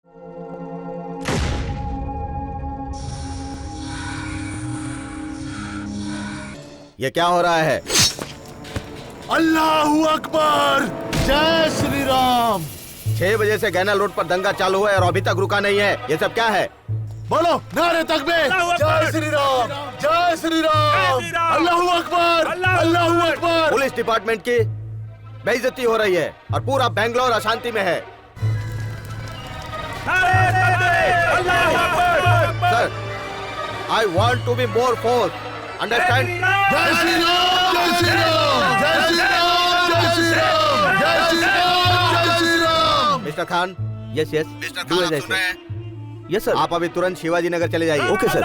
ये क्या हो रहा है? अल्लाहू अकबर, जय श्री राम। 6 बजे से गैनल रोड पर दंगा चालू है और अभी तक रुका नहीं है। ये सब क्या है? बोलो नारे तकबीर, जय श्री राम, जय श्री राम, अल्लाहू अकबर, अल्लाहू अकबर। पुलिस डिपार्टमेंट की बेइज्जती हो रही है और पूरा बेंगलोर अशांति में है। Sir, I want to be more force, understand? जय श्री राम, जय श्री राम, जय श्री राम, जय श्री राम, जय श्री राम, जय Shri Ram. Mister Khan, yes yes, mister Khan, आप सुन रहे हैं? Yes sir. आप अभी तुरंत शिवाजी नगर चले जाइए। Okay sir.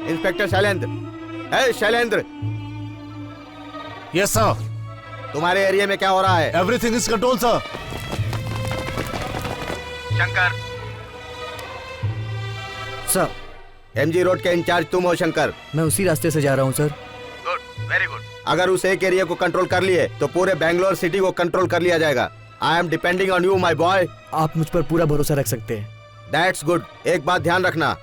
इंस्पेक्टर शैलेंद्र, है शैलेंद्र, यस सर। तुम्हारे एरिया में क्या हो रहा है? Everything is control sir. Shankar, sir, MG road के इंचार्ज तुम हो शंकर? मैं उसी रास्ते से जा रहा हूँ सर। Good, very good. अगर उस एक एरिया को कंट्रोल कर लिए तो पूरे बेंगलोर सिटी को कंट्रोल कर लिया जाएगा। I am depending on you my boy. आप मुझ पर पूरा भरोसा रख सकते हैं। That's good. एक बात ध्यान रखना,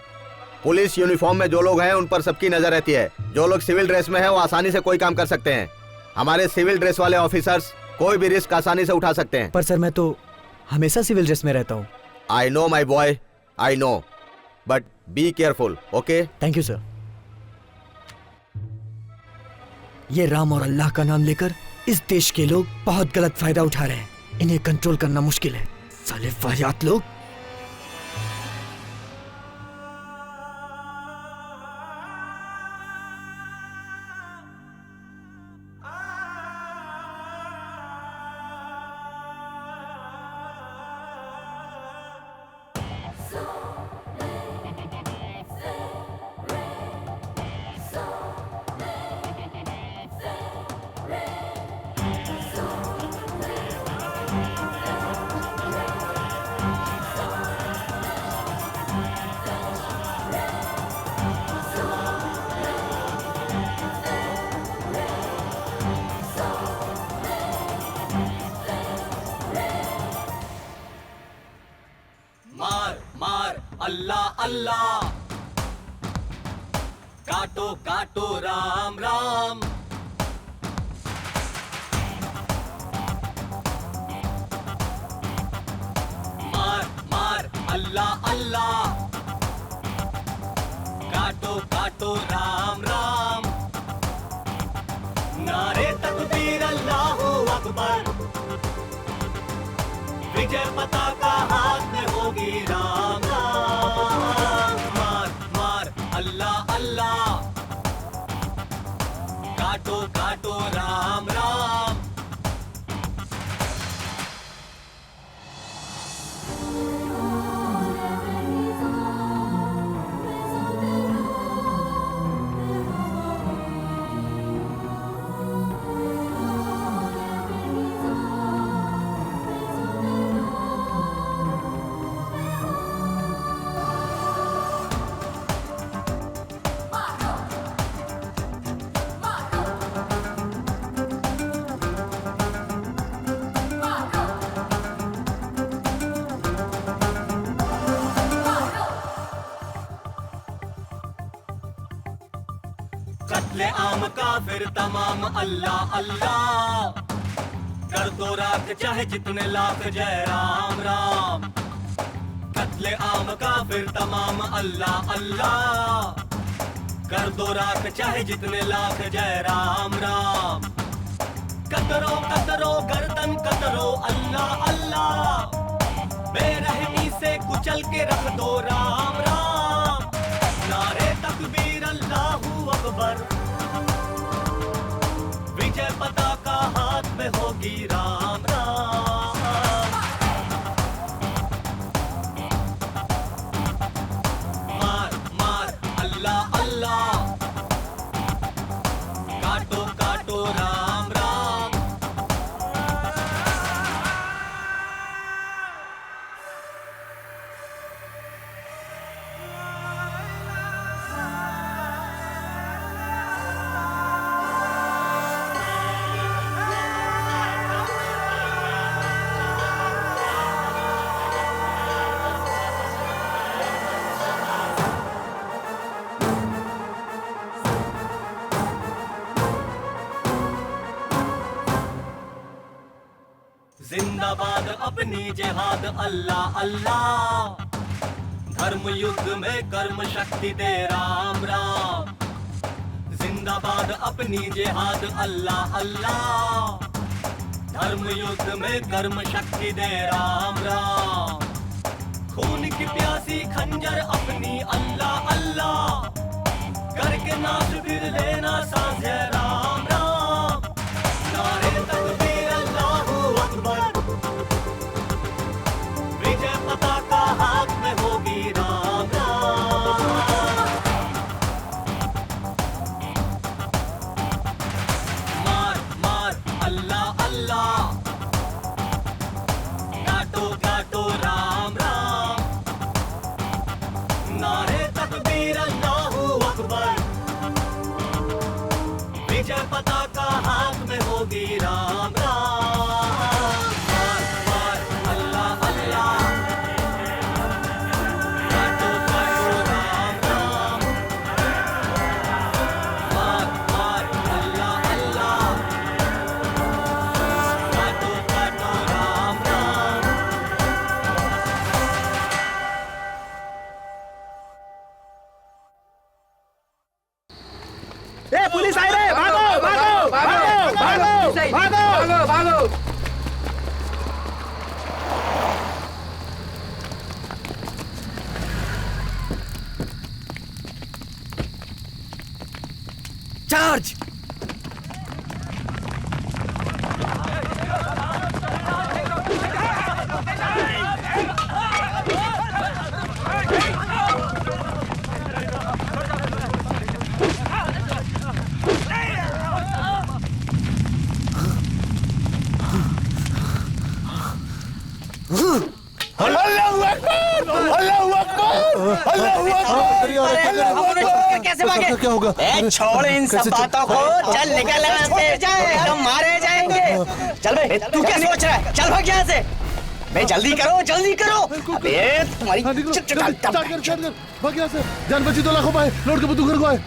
पुलिस यूनिफॉर्म में जो लोग हैं उन पर सबकी नजर रहती है। जो लोग सिविल ड्रेस में हैं वो आसानी से कोई काम कर सकते हैं। हमारे सिविल ड्रेस वाले ऑफिसर्स कोई भी रिस्क आसानी से उठा सकते हैं। पर सर, मैं तो हमेशा सिविल ड्रेस में रहता हूँ। I know my boy, I know, but be careful, okay? Thank you sir. ये राम और अल्लाह का नाम लेकर इस देश के लोग बहुत गलत फायदा उठा रहे हैं। इन्हें कंट्रोल करना मुश्किल है। साले वाहियात लोग। अल्लाह अल्लाह, काटो काटो राम राम। मार मार अल्लाह अल्लाह, काटो काटो राम राम। नारे तकबीर अल्लाहू अकबर, विजय पताका हाथ में होगी राम राम। मार मार अल्लाह अल्लाह, काटो काटो राम राम। कत्ले आम काफिर तमाम अल्लाह अल्लाह, कर दो राख चाहे जितने लाख जय राम राम। कत्ले आम काफिर तमाम अल्लाह अल्लाह, कर दो राख चाहे जितने लाख जय राम राम। कतरो कतरो गर्दन कतरो अल्लाह अल्लाह, बेरहमी से कुचल के रख दो राम राम। नारे तकबीर अल्लाहू अकबर, विजय पताका हाथ में होगी राम राम। मार मार अल्लाह अल्लाह, काटो काटो राम राम। जिंदाबाद अपनी जिहाद अल्लाह अल्लाह, धर्म युद्ध में कर्म शक्ति दे राम राम। जिंदाबाद अपनी जिहाद अल्लाह अल्लाह, धर्म युद्ध में कर्म शक्ति दे राम राम। खून की प्यासी खंजर अपनी अल्लाह अल्लाह, करके नाश फिर लेना साज़े राम राम। नारे तकबीर अल्लाहू अकबर, विजय पताका हाथ में होगी राम राम। मार मार अल्लाह अल्लाह, काटो काटो राम राम। नारे तकबीर अल्लाहू अकबर, विजय पताका हाथ में होगी राम राम। मार मार अल्लाह अल्लाह, काटो काटो राम राम। मार मार अल्लाह अल्लाह, काटो काटो राम राम। पुलिस आई रे, भागो भागो भागो भागो भागो भागो। चार्ज। कैसे भागे? क्या होगा? छोड़ इन सब बातों को, चल निकल यहाँ से, हम मारे जाएंगे। चल भाई, तू क्या सोच रहा है? चल भाग यहाँ से। भाई जल्दी करो जल्दी करो। अबे तुम्हारी भाग यहाँ से, जान बची तो लाखों पाए, लौट के बुद्धू घर को आए।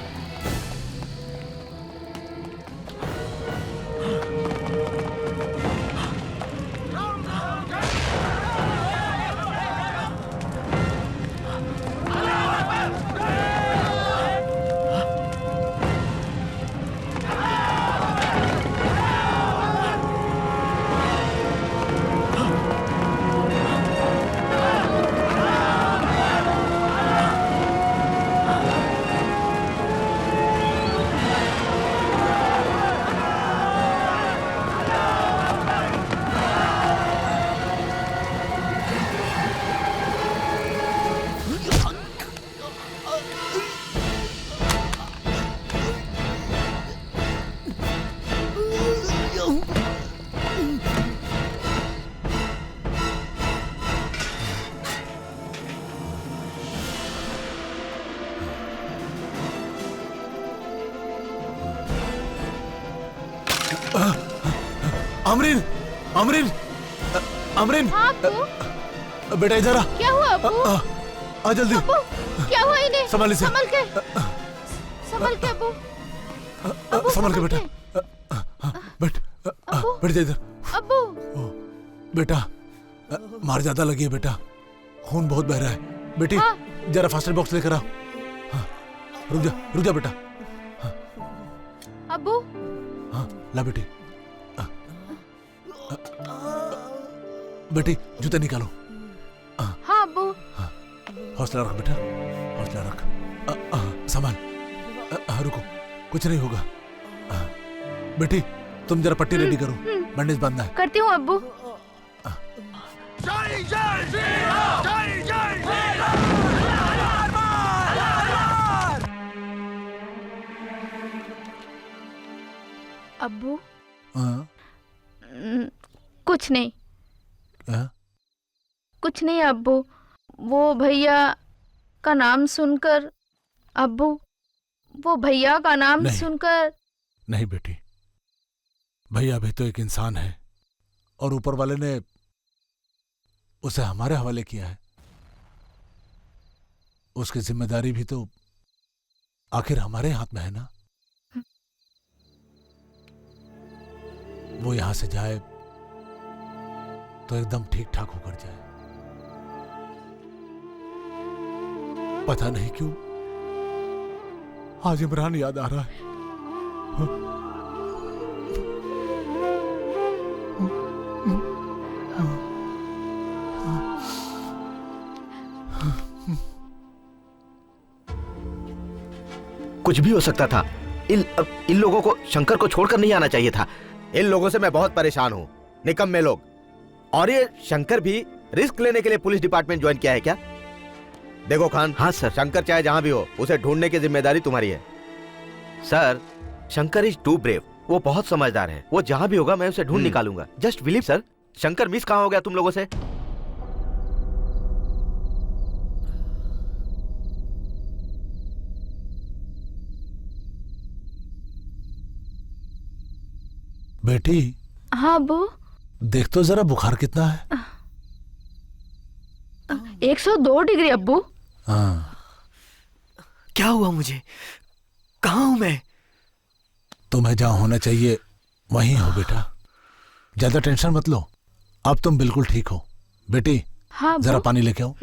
अमरीन अमरीन अमरीन, हाँ अब्बू, बेटा इधर आ। क्या हुआ अब्बू? आ जल्दी। अब्बू क्या हुआ इन्हें? संभाल इसे। संभल के अब्बू। अब्बू, संभाल के बेटा। बैठ बैठ जा इधर। अब्बू बेटा मार ज्यादा लगी है बेटा, खून बहुत बह रहा है। बेटी हाँ। जरा फास्ट एड बॉक्स लेकर आओ। हाँ, रुक जा बेटा। अब्बू हाँ ला बेटी। बेटी जूता निकालो। हाँ अब्बू। हौसला रख बेटा, हौसला रख। संभाल। रुको, कुछ नहीं होगा। बेटी तुम जरा पट्टी रेडी करो, बैंडेज बांधना है। करती हूँ अब्बू। अब्बू कुछ नहीं। कुछ नहीं अब्बू, वो भैया का नाम सुनकर, अब्बू वो भैया का नाम सुनकर। नहीं बेटी, भैया भी तो एक इंसान है और ऊपर वाले ने उसे हमारे हवाले किया है। उसकी जिम्मेदारी भी तो आखिर हमारे हाथ में है ना। वो यहां से जाए तो एकदम ठीक ठाक होकर जाए। पता नहीं क्यों आज इमरान याद आ रहा है। कुछ भी हो सकता था। इन लोगों को शंकर को छोड़कर नहीं आना चाहिए था। इन लोगों से मैं बहुत परेशान हूँ, निकम्मे लोग। और ये शंकर भी रिस्क लेने के लिए पुलिस डिपार्टमेंट ज्वाइन किया है क्या? देखो खान। हाँ सर। शंकर चाहे जहां भी हो, उसे ढूंढने की जिम्मेदारी तुम्हारी है। Sir, Shankar is too brave. वो बहुत समझदार है। वो जहां भी होगा मैं उसे ढूंढ निकालूंगा। Just believe sir. Shankar miss कहां हो गया तुम लोगों से? बेटी। हाँ अब्बू। देख तो जरा बुखार कितना है। 102 डिग्री अब्बू। हाँ। क्या हुआ मुझे? कहाँ हूं मैं? तुम्हें जहां होना चाहिए वहीं हो बेटा। ज्यादा टेंशन मत लो। अब तुम बिल्कुल ठीक हो। बेटी हाँ अब्बू। जरा पानी लेके आओ।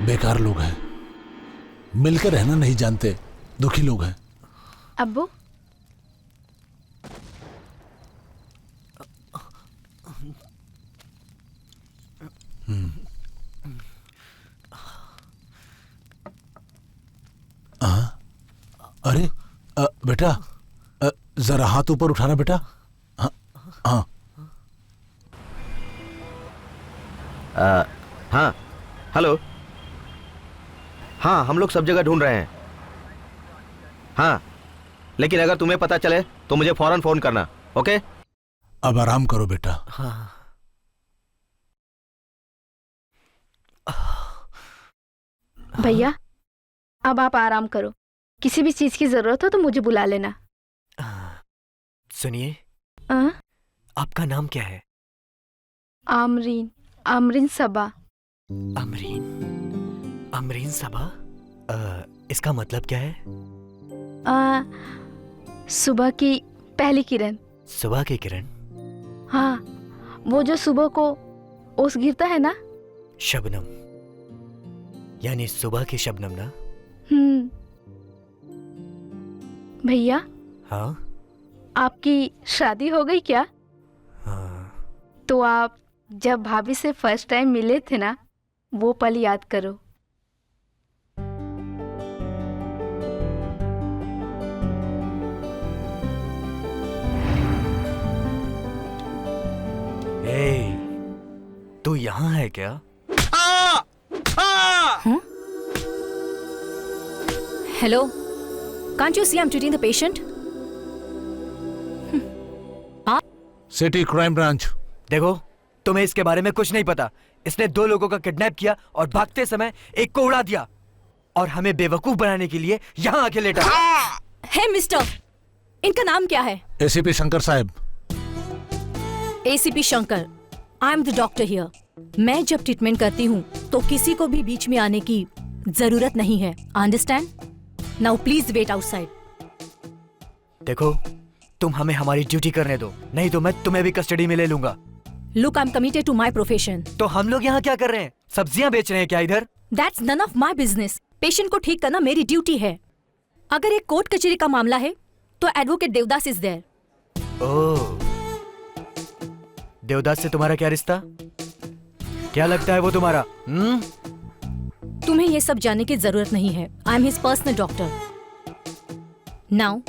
बेकार लोग हैं, मिलकर रहना नहीं जानते, दुखी लोग हैं। अब्बू अरे बेटा जरा हाथ ऊपर उठाना बेटा। हाँ हाँ हाँ हेलो। हाँ हम लोग सब जगह ढूंढ रहे हैं। हाँ लेकिन अगर तुम्हें पता चले तो मुझे फौरन फोन करना। ओके? अब आराम करो बेटा। हाँ। भैया अब आप आराम करो। किसी भी चीज की जरूरत हो तो मुझे बुला लेना। सुनिए, आ? आपका नाम क्या है? आमरीन। आमरीन सबा। अमरीन सबा? इसका मतलब क्या है? सुबह की पहली किरण। सुबह की किरण? हाँ, वो जो सुबह को ओस गिरता है ना। शबनम, यानी सुबह की शबनम ना? भैया। हाँ? आपकी शादी हो गई क्या? हाँ। तो आप जब भाभी से फर्स्ट टाइम मिले थे ना, वो पल याद करो। तू यहाँ है क्या? Hello, can't you see I'm treating the patient? City crime branch. देखो, तुम्हें इसके बारे में कुछ नहीं पता। इसने 2 लोगों का किडनैप किया और भागते समय एक को उड़ा दिया और हमें बेवकूफ बनाने के लिए यहाँ आके लेटा। हे मिस्टर, इनका नाम क्या है? एसीपी शंकर साहब। ACP Shankar, I am the doctor here. मैं जब ट्रीटमेंट करती हूँ तो किसी को भी बीच में आने की जरूरत नहीं है। Understand? Now please wait outside. देखो, तुम हमें हमारी ड्यूटी करने दो, नहीं तो मैं तुम्हें भी कस्टडी में ले लूंगा। Look, I am committed to my profession. तो हम लोग यहाँ क्या कर रहे हैं? सब्जियाँ बेच रहे हैं क्या इधर? That's none of my business. Patient को ठीक करना मेरी ड्यूटी है। अगर एक कोर्ट कचहरी का मामला है तो एडवोकेट देवदास इज देयर। ओह, देवदास से तुम्हारा क्या रिश्ता? क्या लगता है वो तुम्हारा? तुम्हें ये सब जानने की जरूरत नहीं है। आई am his personal doctor. Now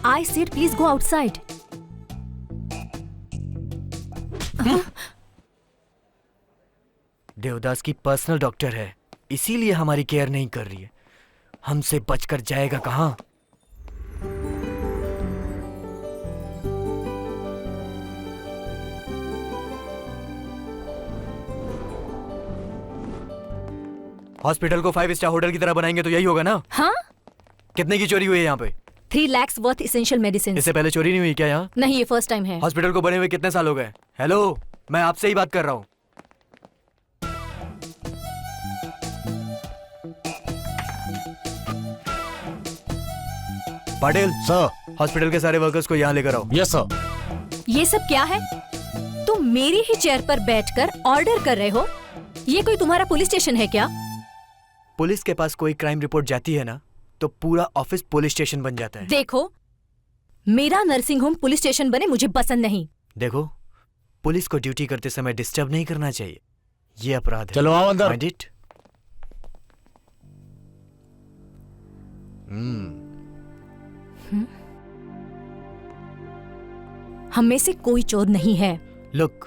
I said please go outside. Devdas की पर्सनल डॉक्टर है, इसीलिए हमारी केयर नहीं कर रही है। हमसे बचकर जाएगा कहाँ? हॉस्पिटल को 5 स्टार होटल की तरह बनाएंगे तो यही होगा ना? हाँ? कितने की चोरी हुई है यहाँ पे? 3 lakhs वर्थ एसेंशियल मेडिसिन। इससे पहले चोरी नहीं हुई क्या यहाँ? नहीं, ये फर्स्ट टाइम है। हॉस्पिटल को बने हुए कितने साल हो गए? हेलो, मैं आपसे ही बात कर रहा हूँ। पाटिल सर। हॉस्पिटल के सारे वर्कर्स को यहाँ लेकर आओ। Yes sir. ये सब क्या है? तुम मेरी ही चेयर पर बैठकर ऑर्डर कर रहे हो? ये कोई तुम्हारा पुलिस स्टेशन है क्या? पुलिस के पास कोई क्राइम रिपोर्ट जाती है ना, तो पूरा ऑफिस पुलिस स्टेशन बन जाता है। देखो, मेरा नर्सिंग होम पुलिस स्टेशन बने मुझे पसंद नहीं। देखो, पुलिस को ड्यूटी करते समय डिस्टर्ब नहीं करना चाहिए, ये अपराध है। चलो आओ अंदर। Mind it? हम में से कोई चोर नहीं है। लुक,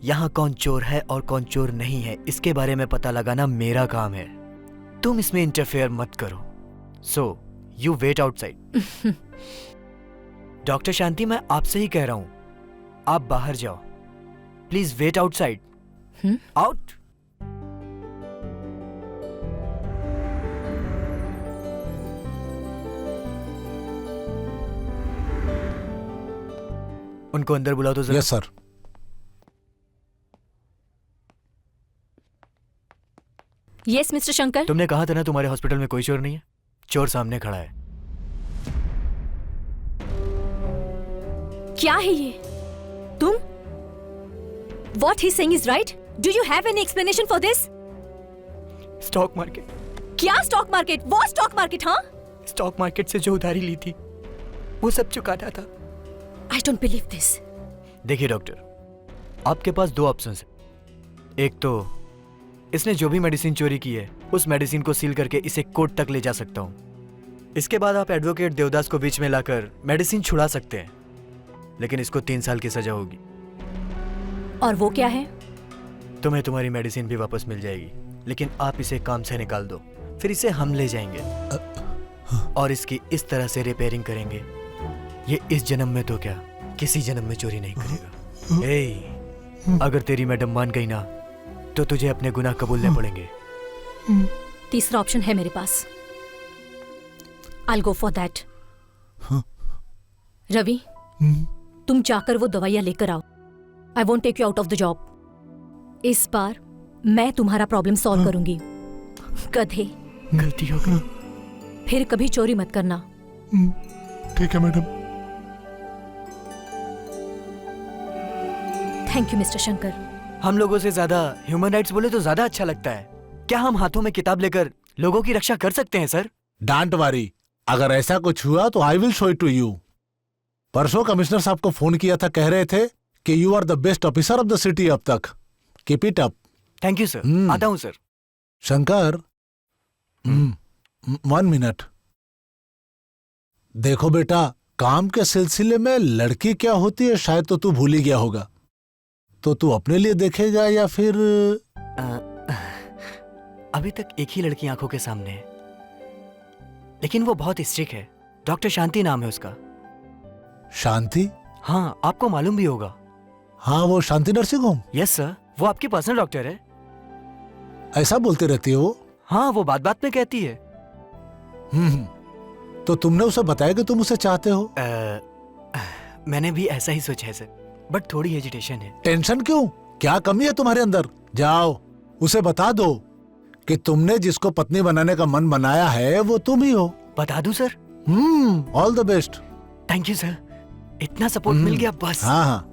यहाँ कौन चोर है और कौन चोर नहीं है इसके बारे में पता लगाना मेरा काम है। तुम इसमें इंटरफेयर मत करो। So you wait outside. Doctor Shanti, मैं आपसे ही कह रहा हूं, आप बाहर जाओ। Please wait outside. आउट। उनको अंदर बुलाओ तो जरा। Yes sir. Yes mister Shankar. तुमने कहा था ना तुम्हारे हॉस्पिटल में कोई चोर नहीं है। चोर सामने खड़ा है। क्या है ये? तुम? What he's saying is right? Do you have any explanation for this? Stock market. क्या स्टॉक मार्केट? वो स्टॉक मार्केट? हाँ, स्टॉक मार्केट से जो उधारी ली थी वो सब चुकाना था। I don't believe this. देखिए डॉक्टर, आपके पास दो ऑप्शंस हैं। एक तो इसने जो भी मेडिसिन चोरी की है उस मेडिसिन को सील करके इसे कोर्ट तक ले जा सकता हूँ। इसके बाद आप एडवोकेट देवदास को बीच में लाकर मेडिसिन छुड़ा सकते हैं, लेकिन इसको 3 साल की सजा होगी। और वो क्या है? तुम्हें तुम्हारी मेडिसिन भी वापस मिल जाएगी, लेकिन आप इसे काम से निकाल दो, फिर इसे हम ले जाएंगे और इसकी इस तरह से रिपेयरिंग करेंगे। ये इस जन्म में तो क्या, किसी जन्म में चोरी नहीं करेगा। ए, अगर तेरी मैडम मान गई ना तो तुझे अपने गुनाह कबूलने पड़ेंगे। तीसरा ऑप्शन है मेरे पास। I'll go for that. Ravi, तुम जाकर वो दवाइयां लेकर आओ। I won't take you out of the job. इस बार मैं तुम्हारा प्रॉब्लम सॉल्व करूंगी। गधे, गलती हो गई। फिर कभी चोरी मत करना। ठीक है madam. Thank you mister Shankar. हम लोगों से ज्यादा ह्यूमन राइट्स बोले तो ज्यादा अच्छा लगता है। क्या हम हाथों में किताब लेकर लोगों की रक्षा कर सकते हैं सर? डोंट वरी, अगर ऐसा कुछ हुआ तो I will show it to you. परसों कमिश्नर साहब को फोन किया था, कह रहे थे कि you are the best officer of the city अब तक। Keep it up. Thank you sir. आता हूँ सर। शंकर, 1 मिनट। देखो बेटा, काम के सिलसिले में लड़की क्या होती है शायद तो तू भूल ही गया होगा, तो तू अपने लिए देखेगा या फिर? अभी तक एक ही लड़की आंखों के सामने है, लेकिन वो बहुत स्ट्रिक्ट है। डॉक्टर शांति नाम है उसका। शांति? हाँ, आपको मालूम भी होगा। हाँ, वो शांति नर्सिंग होम। यस सर, वो आपकी पर्सनल डॉक्टर है। ऐसा बोलते रहती है वो? हाँ, वो बात बात में कहती है। तो तुमने उसे बताया कि तुम उसे चाहते हो? मैंने भी ऐसा ही सोचा है सर, बट थोड़ी हेजिटेशन है। टेंशन क्यों? क्या कमी है तुम्हारे अंदर? जाओ उसे बता दो कि तुमने जिसको पत्नी बनाने का मन बनाया है वो तुम ही हो। बता दूं sir? All the best. Thank you sir, इतना सपोर्ट मिल गया बस। हाँ।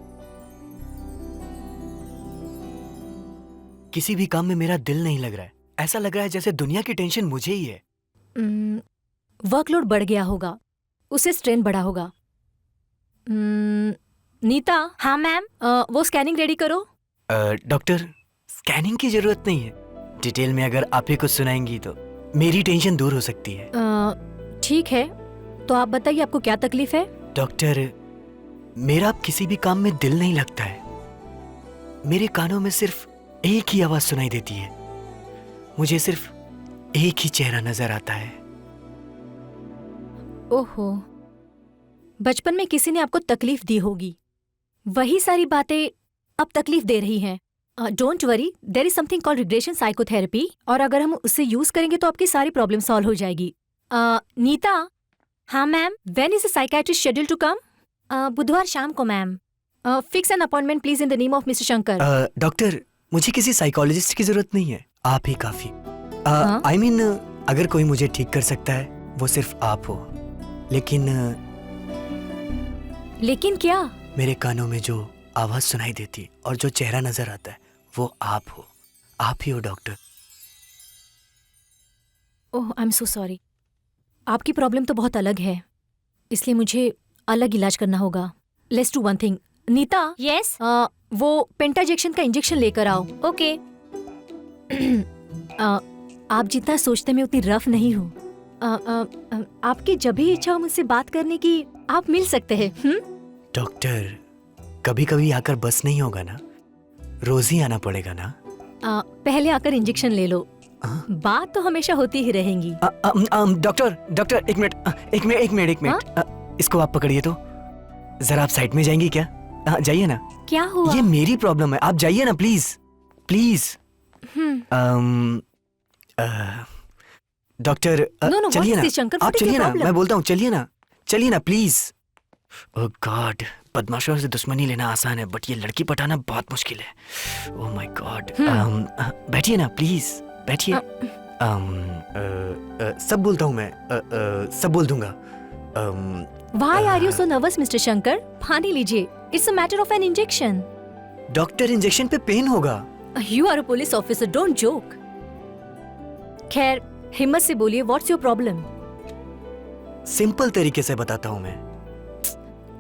किसी भी काम में मेरा दिल नहीं लग रहा है। ऐसा लग रहा है जैसे दुनिया की टेंशन मुझे ही है। वर्कलोड बढ़ गया होगा, उसे स्ट्रेन बढ़ा होगा। नीता। हाँ मैम। वो स्कैनिंग रेडी करो। डॉक्टर, स्कैनिंग की जरूरत नहीं है। डिटेल में अगर आप ही कुछ सुनाएंगी तो मेरी टेंशन दूर हो सकती है। ठीक है, तो आप बताइए आपको क्या तकलीफ है? डॉक्टर, मेरा अब किसी भी काम में दिल नहीं लगता है। मेरे कानों में सिर्फ एक ही आवाज सुनाई देती है। मुझे सिर्फ एक ही चेहरा नजर आता है। ओहो, बचपन में किसी ने आपको तकलीफ दी होगी, वही सारी बातें अब तकलीफ दे रही हैं। Don't worry, there is something called regression psychotherapy, और अगर हम उसे यूज करेंगे तो आपकी सारी प्रॉब्लम सॉल्व हो जाएगी। नीता। हाँ ma'am. When is the psychiatrist schedule to come? बुधवार शाम को ma'am. Fix an appointment please in the name of mister Shankar. Doctor, मुझे किसी साइकोलॉजिस्ट की जरूरत नहीं है, आप ही काफी। I mean, अगर कोई मुझे ठीक कर सकता है वो सिर्फ आप हो। लेकिन क्या? मेरे कानों में जो आवाज सुनाई देती और जो चेहरा नजर आता है वो आप हो। आप ही हो doctor. Oh, I am so sorry. आपकी प्रॉब्लम तो बहुत अलग है, इसलिए मुझे अलग इलाज करना होगा। Let's do one thing. Neeta, yes, वो पेंटाजेक्शन का इंजेक्शन लेकर आओ। ओके। आप जितना सोचते मैं उतनी रफ नहीं हूँ। आपकी जब भी इच्छा हो मुझसे बात करने की, आप मिल सकते हैं। डॉक्टर, कभी कभी आकर बस नहीं होगा ना, रोज ही आना पड़ेगा ना? पहले आकर इंजेक्शन ले लो, बात तो हमेशा होती ही रहेंगी। डॉक्टर एक मिनट। इसको आप पकड़िए तो। जरा आप साइड में जाएंगी क्या? जाइए ना। क्या हुआ? ये मेरी प्रॉब्लम है, आप जाइए ना प्लीज प्लीज। डॉक्टर चलिए ना, आप चलिए ना, मैं बोलता हूँ चलिए ना प्लीज। ओह गॉड, बदमाशों से दुश्मनी लेना आसान है बट ये लड़की पटाना बहुत मुश्किल है। Oh my God. बैठिए ना प्लीज, बैठिए। सब बोलता हूँ मैं, सब बोल दूंगा। Why are you so nervous, Mr. Shankar? पानी लीजिए। It's a matter of an injection. Doctor, injection पे पेन होगा। You are a police officer, don't joke. खैर, हिम्मत से बोलिए, what's your problem? सिंपल तरीके से बताता हूँ मैं।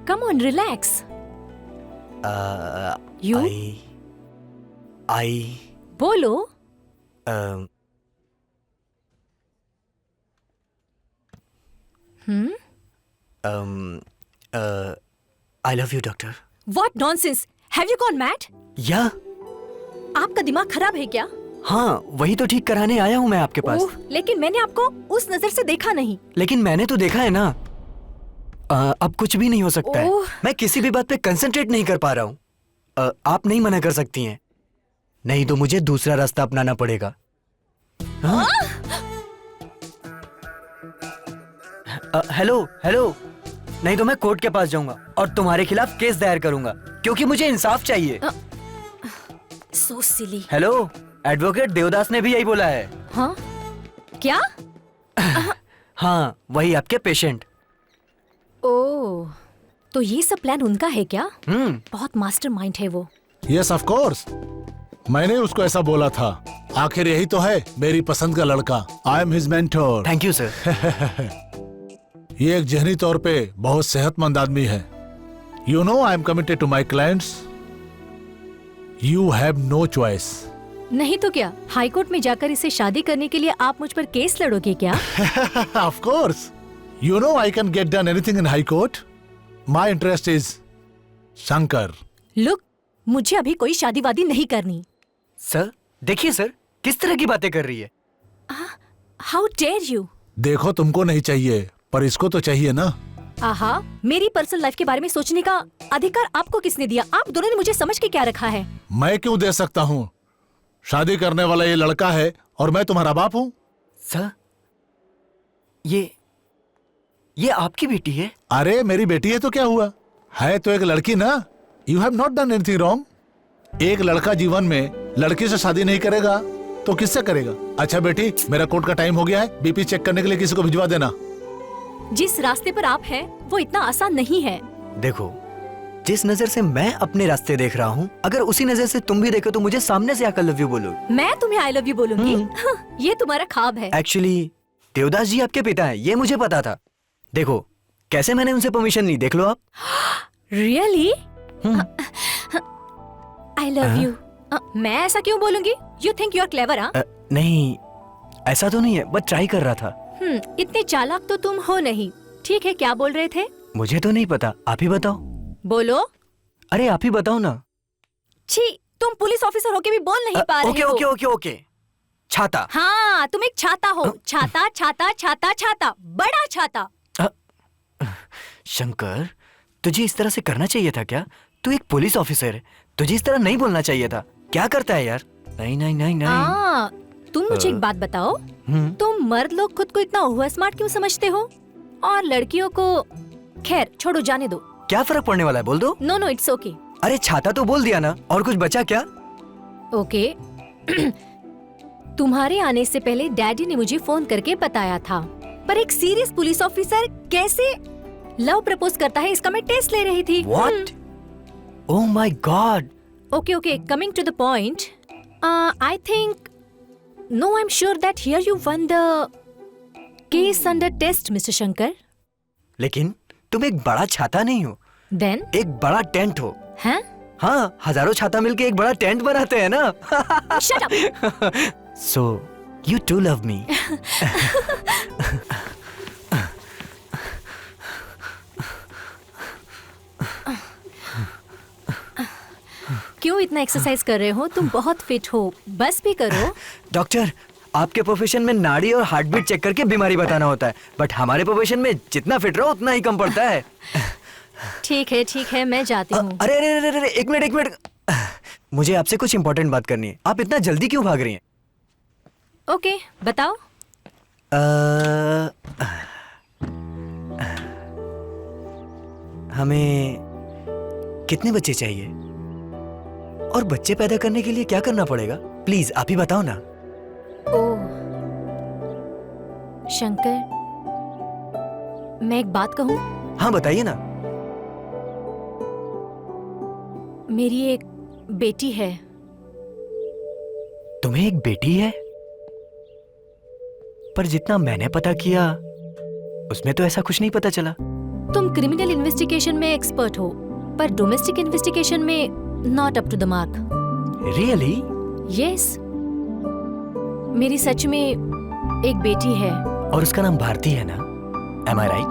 Come on, relax. You? I बोलो। I love you, doctor. What nonsense? Have you gone mad? या? आपका दिमाग खराब है क्या? हाँ, वही तो ठीक कराने आया हूँ मैं आपके पास। लेकिन मैंने आपको उस नजर से देखा नहीं। लेकिन मैंने तो देखा है ना। अब कुछ भी नहीं हो सकता है। मैं किसी भी बात पे कंसंट्रेट नहीं कर पा रहा हूँ। आप नहीं मना कर सकती हैं, नहीं तो मुझे दूसरा रास्ता अपनाना पड़ेगा। हेलो, नहीं तो मैं कोर्ट के पास जाऊंगा और तुम्हारे खिलाफ केस दायर करूंगा क्योंकि मुझे इंसाफ चाहिए। So silly. Hello, advocate Devdas ने भी यही बोला है। हाँ? क्या? हाँ, वही आपके पेशेंट। ओह, तो ये सब प्लान उनका है क्या? बहुत मास्टरमाइंड है वो। यस ऑफ कोर्स, मैंने उसको ऐसा बोला था। आखिर यही तो है मेरी पसंद का लड़का। I am his mentor. Thank you sir. ये एक जहनी तौर पे बहुत सेहतमंद आदमी है। You know I am committed to my clients. You have no choice. नहीं तो क्या, हाई कोर्ट में जाकर इसे शादी करने के लिए आप मुझ पर केस लड़ोगे क्या? Of course, you know I can get done anything in high court. My interest is Shankar. Look, मुझे अभी कोई शादी वादी नहीं करनी। सर देखिए सर, किस तरह की बातें कर रही है। How dare you. देखो, तुमको नहीं चाहिए पर इसको तो चाहिए ना। आहा, मेरी पर्सनल लाइफ के बारे में सोचने का अधिकार आपको किसने दिया? आप दोनों ने मुझे समझ के क्या रखा है? मैं क्यों दे सकता हूँ? शादी करने वाला ये लड़का है और मैं तुम्हारा बाप हूँ। सर, ये आपकी बेटी है? अरे मेरी बेटी है तो क्या हुआ, है तो एक लड़की ना। You have not done anything wrong. एक लड़का जीवन में लड़की से शादी नहीं करेगा तो किससे करेगा? अच्छा बेटी, मेरा कोर्ट का टाइम हो गया है, बीपी चेक करने के लिए किसी को भिजवा देना। जिस रास्ते पर आप हैं वो इतना आसान नहीं है। देखो, जिस नजर से मैं अपने रास्ते देख रहा हूँ, अगर उसी नजर से तुम भी देखो तो मुझे सामने से आकर लव यू बोलो। मैं तुम्हें आई लव यू बोलूंगी? ये तुम्हारा ख्वाब है। एक्चुअली देवदास जी आपके पिता हैं, ये मुझे पता था। देखो कैसे मैंने उनसे परमिशन ली, देख लो आप। रियली? I love you. मैं ऐसा क्यों बोलूंगी? You think you are clever? नहीं, ऐसा तो नहीं है, बस ट्राई कर रहा था। इतने चालाक तो तुम हो नहीं। ठीक है, क्या बोल रहे थे? मुझे तो नहीं पता, आप ही बताओ। बोलो। अरे आप ही बताओ ना। छी, तुम पुलिस ऑफिसर होके भी बोल नहीं पा रहे हो। ओके। छाता। हाँ, तुम एक छाता हो। छाता छाता छाता छाता, बड़ा छाता। शंकर, तुझे इस तरह से करना चाहिए था क्या? तू एक पुलिस ऑफिसर है, तुझे इस तरह नहीं बोलना चाहिए था। क्या करता है यार? नहीं। तुम मुझे एक बात बताओ, तुम मर्द लोग खुद को इतना ओवर स्मार्ट क्यों समझते हो और लड़कियों को? खैर छोड़ो, जाने दो। क्या फर्क पड़ने वाला है, बोल दो। No, it's okay. अरे छाता तो बोल दिया ना, और कुछ बचा क्या? ओके। तुम्हारे आने से पहले डैडी ने मुझे फोन करके बताया था पर एक सीरियस पुलिस ऑफिसर कैसे लव प्रपोज करता है, इसका मैं टेस्ट ले रही थी। What? Oh my God! Okay, okay. Coming to the point, I think, no, I'm sure that here you won the case under test, Mr. Shankar. लेकिन तुम एक बड़ा छाता नहीं हो, Then, एक बड़ा टेंट हो। huh? हाँ, हजारों छाता मिलके एक बड़ा टेंट बनाते हैं ना। Shut up. So, you too love me. क्यों इतना एक्सरसाइज कर रहे हो? तुम बहुत फिट हो, बस भी करो। डॉक्टर, आपके प्रोफेशन में नाड़ी और हार्ट बीट चेक करके बीमारी बताना होता है, बट हमारे प्रोफेशन में जितना फिट रहो उतना ही कम पड़ता है। ठीक है, मैं जाती हूँ। अरे अरे अरे अरे, एक मिनट, मुझे आपसे कुछ इंपॉर्टेंट बात करनी है। आप इतना जल्दी क्यों भाग रही हैं? ओके, बताओ। हमें कितने बच्चे चाहिए और बच्चे पैदा करने के लिए क्या करना पड़ेगा? प्लीज आप ही बताओ ना। ओह, शंकर, मैं एक बात कहूँ? हाँ बताइए ना। मेरी एक बेटी है। तुम्हें एक बेटी है? पर जितना मैंने पता किया उसमें तो ऐसा कुछ नहीं पता चला। तुम क्रिमिनल इन्वेस्टिगेशन में एक्सपर्ट हो, पर डोमेस्टिक इन्वेस्टिगेशन में not up to the mark. Really? Yes, मेरी सच में एक बेटी है। और उसका नाम भारती है ना? Am I right?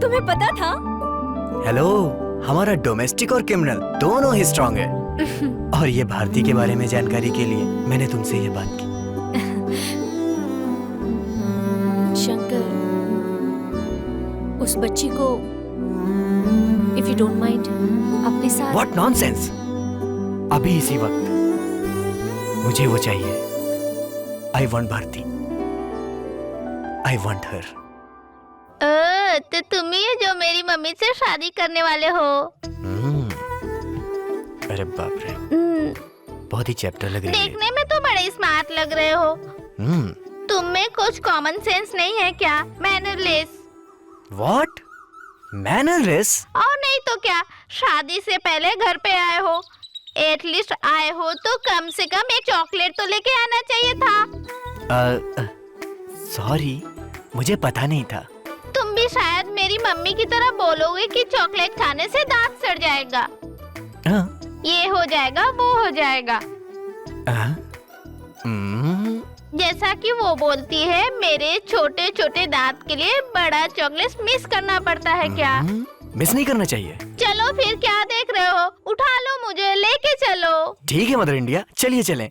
तुम्हें पता था? हेलो, हमारा डोमेस्टिक और क्रिमिनल दोनों ही स्ट्रांग है। और ये भारती के बारे में जानकारी के लिए मैंने तुमसे ये बात की। शंकर, उस बच्ची को इफ यू डोंट माइंड अपने साथ। What nonsense! अभी इसी वक्त मुझे वो चाहिए। I want Bharti. I want her। तो तुम ही हो जो मेरी मम्मी से शादी करने वाले हो। अरे बाप रे, बहुत ही चैप्टर लग रही है। देखने में तो बड़े स्मार्ट लग रहे हो। तुम में कुछ कॉमन सेंस नहीं है क्या? मैनरलेस। What? मैनरलेस? और नहीं तो क्या, शादी से पहले घर पे आए हो, एटलीस्ट आए हो तो कम से कम एक चॉकलेट तो लेके आना चाहिए था। सॉरी, मुझे पता नहीं था। तुम भी शायद मेरी मम्मी की तरह बोलोगे कि चॉकलेट खाने से दांत सड़ जाएगा, ये हो जाएगा, वो हो जाएगा। जैसा कि वो बोलती है, मेरे छोटे छोटे दांत के लिए बड़ा चॉकलेट मिस करना पड़ता है क्या? मिस नहीं करना चाहिए। चलो फिर क्या देख रहे हो, उठा लो, मुझे लेके चलो। ठीक है मदर इंडिया, चलिए चलें।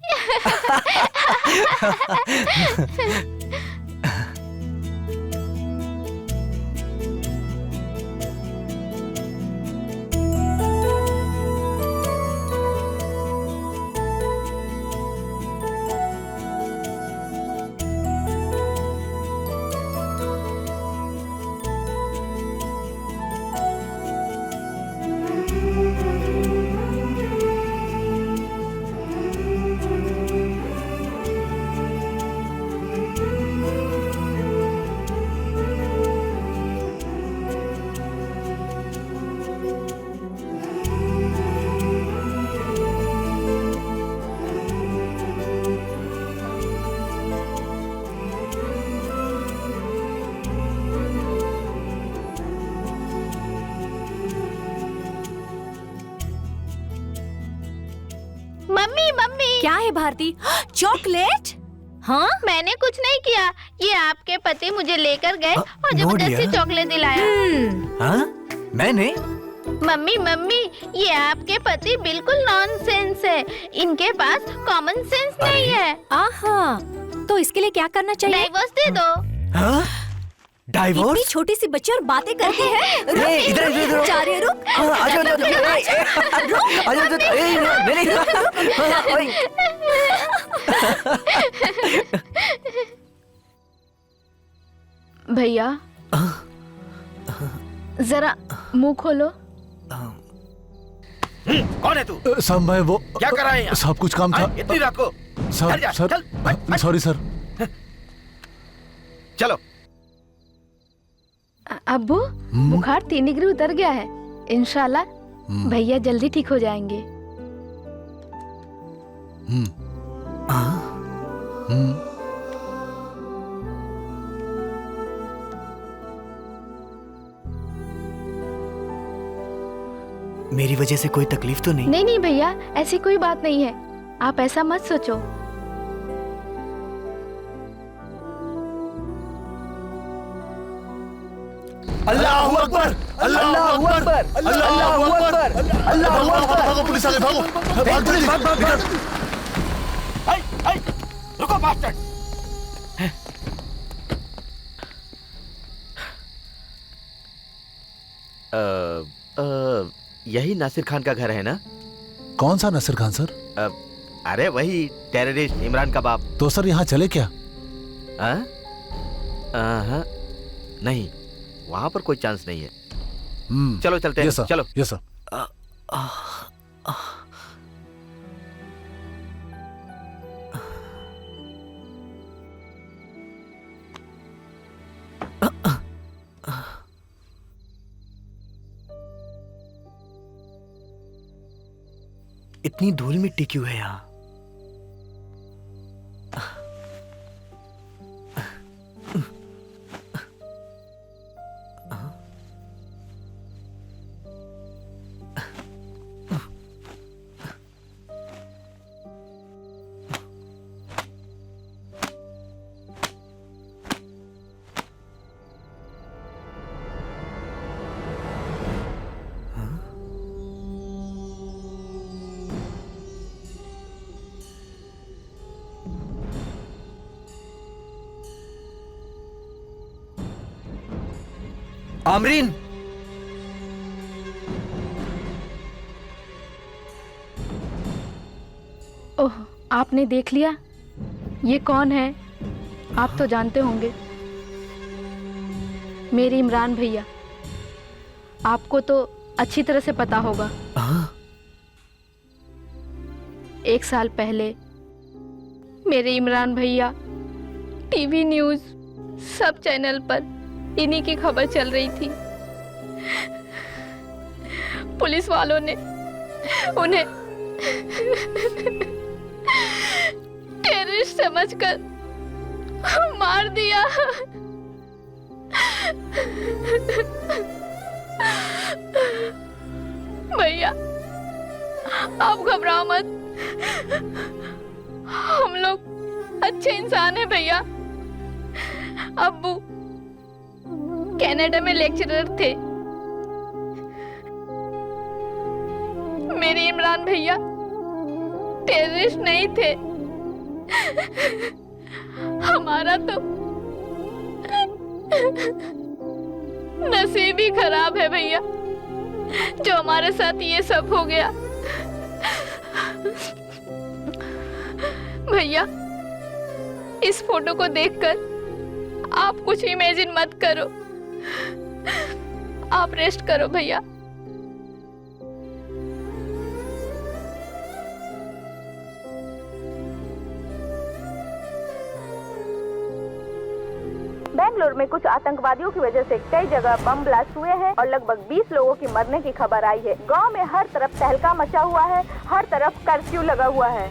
मम्मी मम्मी, क्या है भारती? चॉकलेट? हाँ, मैंने कुछ नहीं किया, ये आपके पति मुझे लेकर गए और नो जबरदस्ती डियर। चॉकलेट दिलाया। हाँ? मैंने? मम्मी मम्मी, ये आपके पति बिल्कुल नॉनसेंस है, इनके पास कॉमन सेंस नहीं है। आहा, तो इसके लिए क्या करना चाहिए? डाइवोर्स दे दो। हाँ? इतनी डाइवोर्स? छोटी सी बच्ची और बातें करती है। ए, इधर इधर जा रही है, रुक। आजा भैया, जरा मुंह खोलो। कौन है तू? साहब मैं वो क्या कर रहा है यहाँ? साहब कुछ काम था। इतनी रात को? चल जा, चल, सर हट। Sorry sir. चलो। अब्बू, बुखार 3 डिग्री उतर गया है। इंशाल्लाह भैया जल्दी ठीक हो जाएंगे। मेरी वजह से कोई तकलीफ तो नहीं? नहीं नहीं भैया, ऐसी कोई बात नहीं है, आप ऐसा मत सोचो। अल्लाहू अकबर, अल्लाहू अकबर, अल्लाहू अकबर, अल्लाहू अकबर। भागो पुलिस आ गई, भागो भाग जल्दी, निकल। रुको बास्टर्ड। यही नासिर खान का घर है ना? कौन सा नसीर खान सर? अरे वही टेररिस्ट इमरान का बाप। तो सर यहाँ चले क्या? हाँ? नहीं, वहां पर कोई चांस नहीं है। चलो चलते हैं। चलो। Yes sir. इतनी धूल मिट्टी क्यों है यहाँ? आमरीन, ओह, आपने देख लिया? ये कौन है? आप तो जानते होंगे, मेरे इमरान भैया। आपको तो अच्छी तरह से पता होगा। 1 साल पहले मेरे इमरान भैया टीवी न्यूज़ सब चैनल पर इन्हीं की खबर चल रही थी। पुलिस वालों ने उन्हें टेररिस्ट समझकर मार दिया। भैया, आप घबराओ मत, हम लोग अच्छे इंसान हैं भैया। अब्बू कनाडा में लेक्चरर थे, मेरे इमरान भैया टेररिस्ट नहीं थे। हमारा तो नसीब ही खराब है भैया, जो हमारे साथ ये सब हो गया। भैया, इस फोटो को देखकर आप कुछ इमेजिन मत करो, आप रेस्ट करो भैया। बेंगलुरु में कुछ आतंकवादियों की वजह से कई जगह बम ब्लास्ट हुए हैं और लगभग 20 लोगों की मरने की खबर आई है। गांव में हर तरफ तहलका मचा हुआ है, हर तरफ कर्फ्यू लगा हुआ है।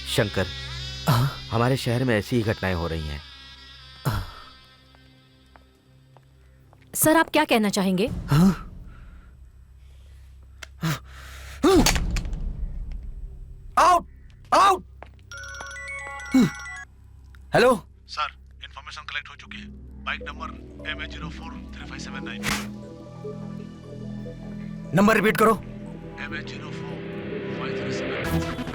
शंकर, हमारे शहर में ऐसी ही घटनाएं हो रही हैं। सर आप क्या कहना चाहेंगे? Out out. Hello sir, information collect हो चुकी है। Bike number MH043579। Number repeat करो। MH045379।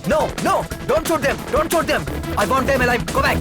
No, no, don't shoot them, don't shoot them. I want them alive. Go back.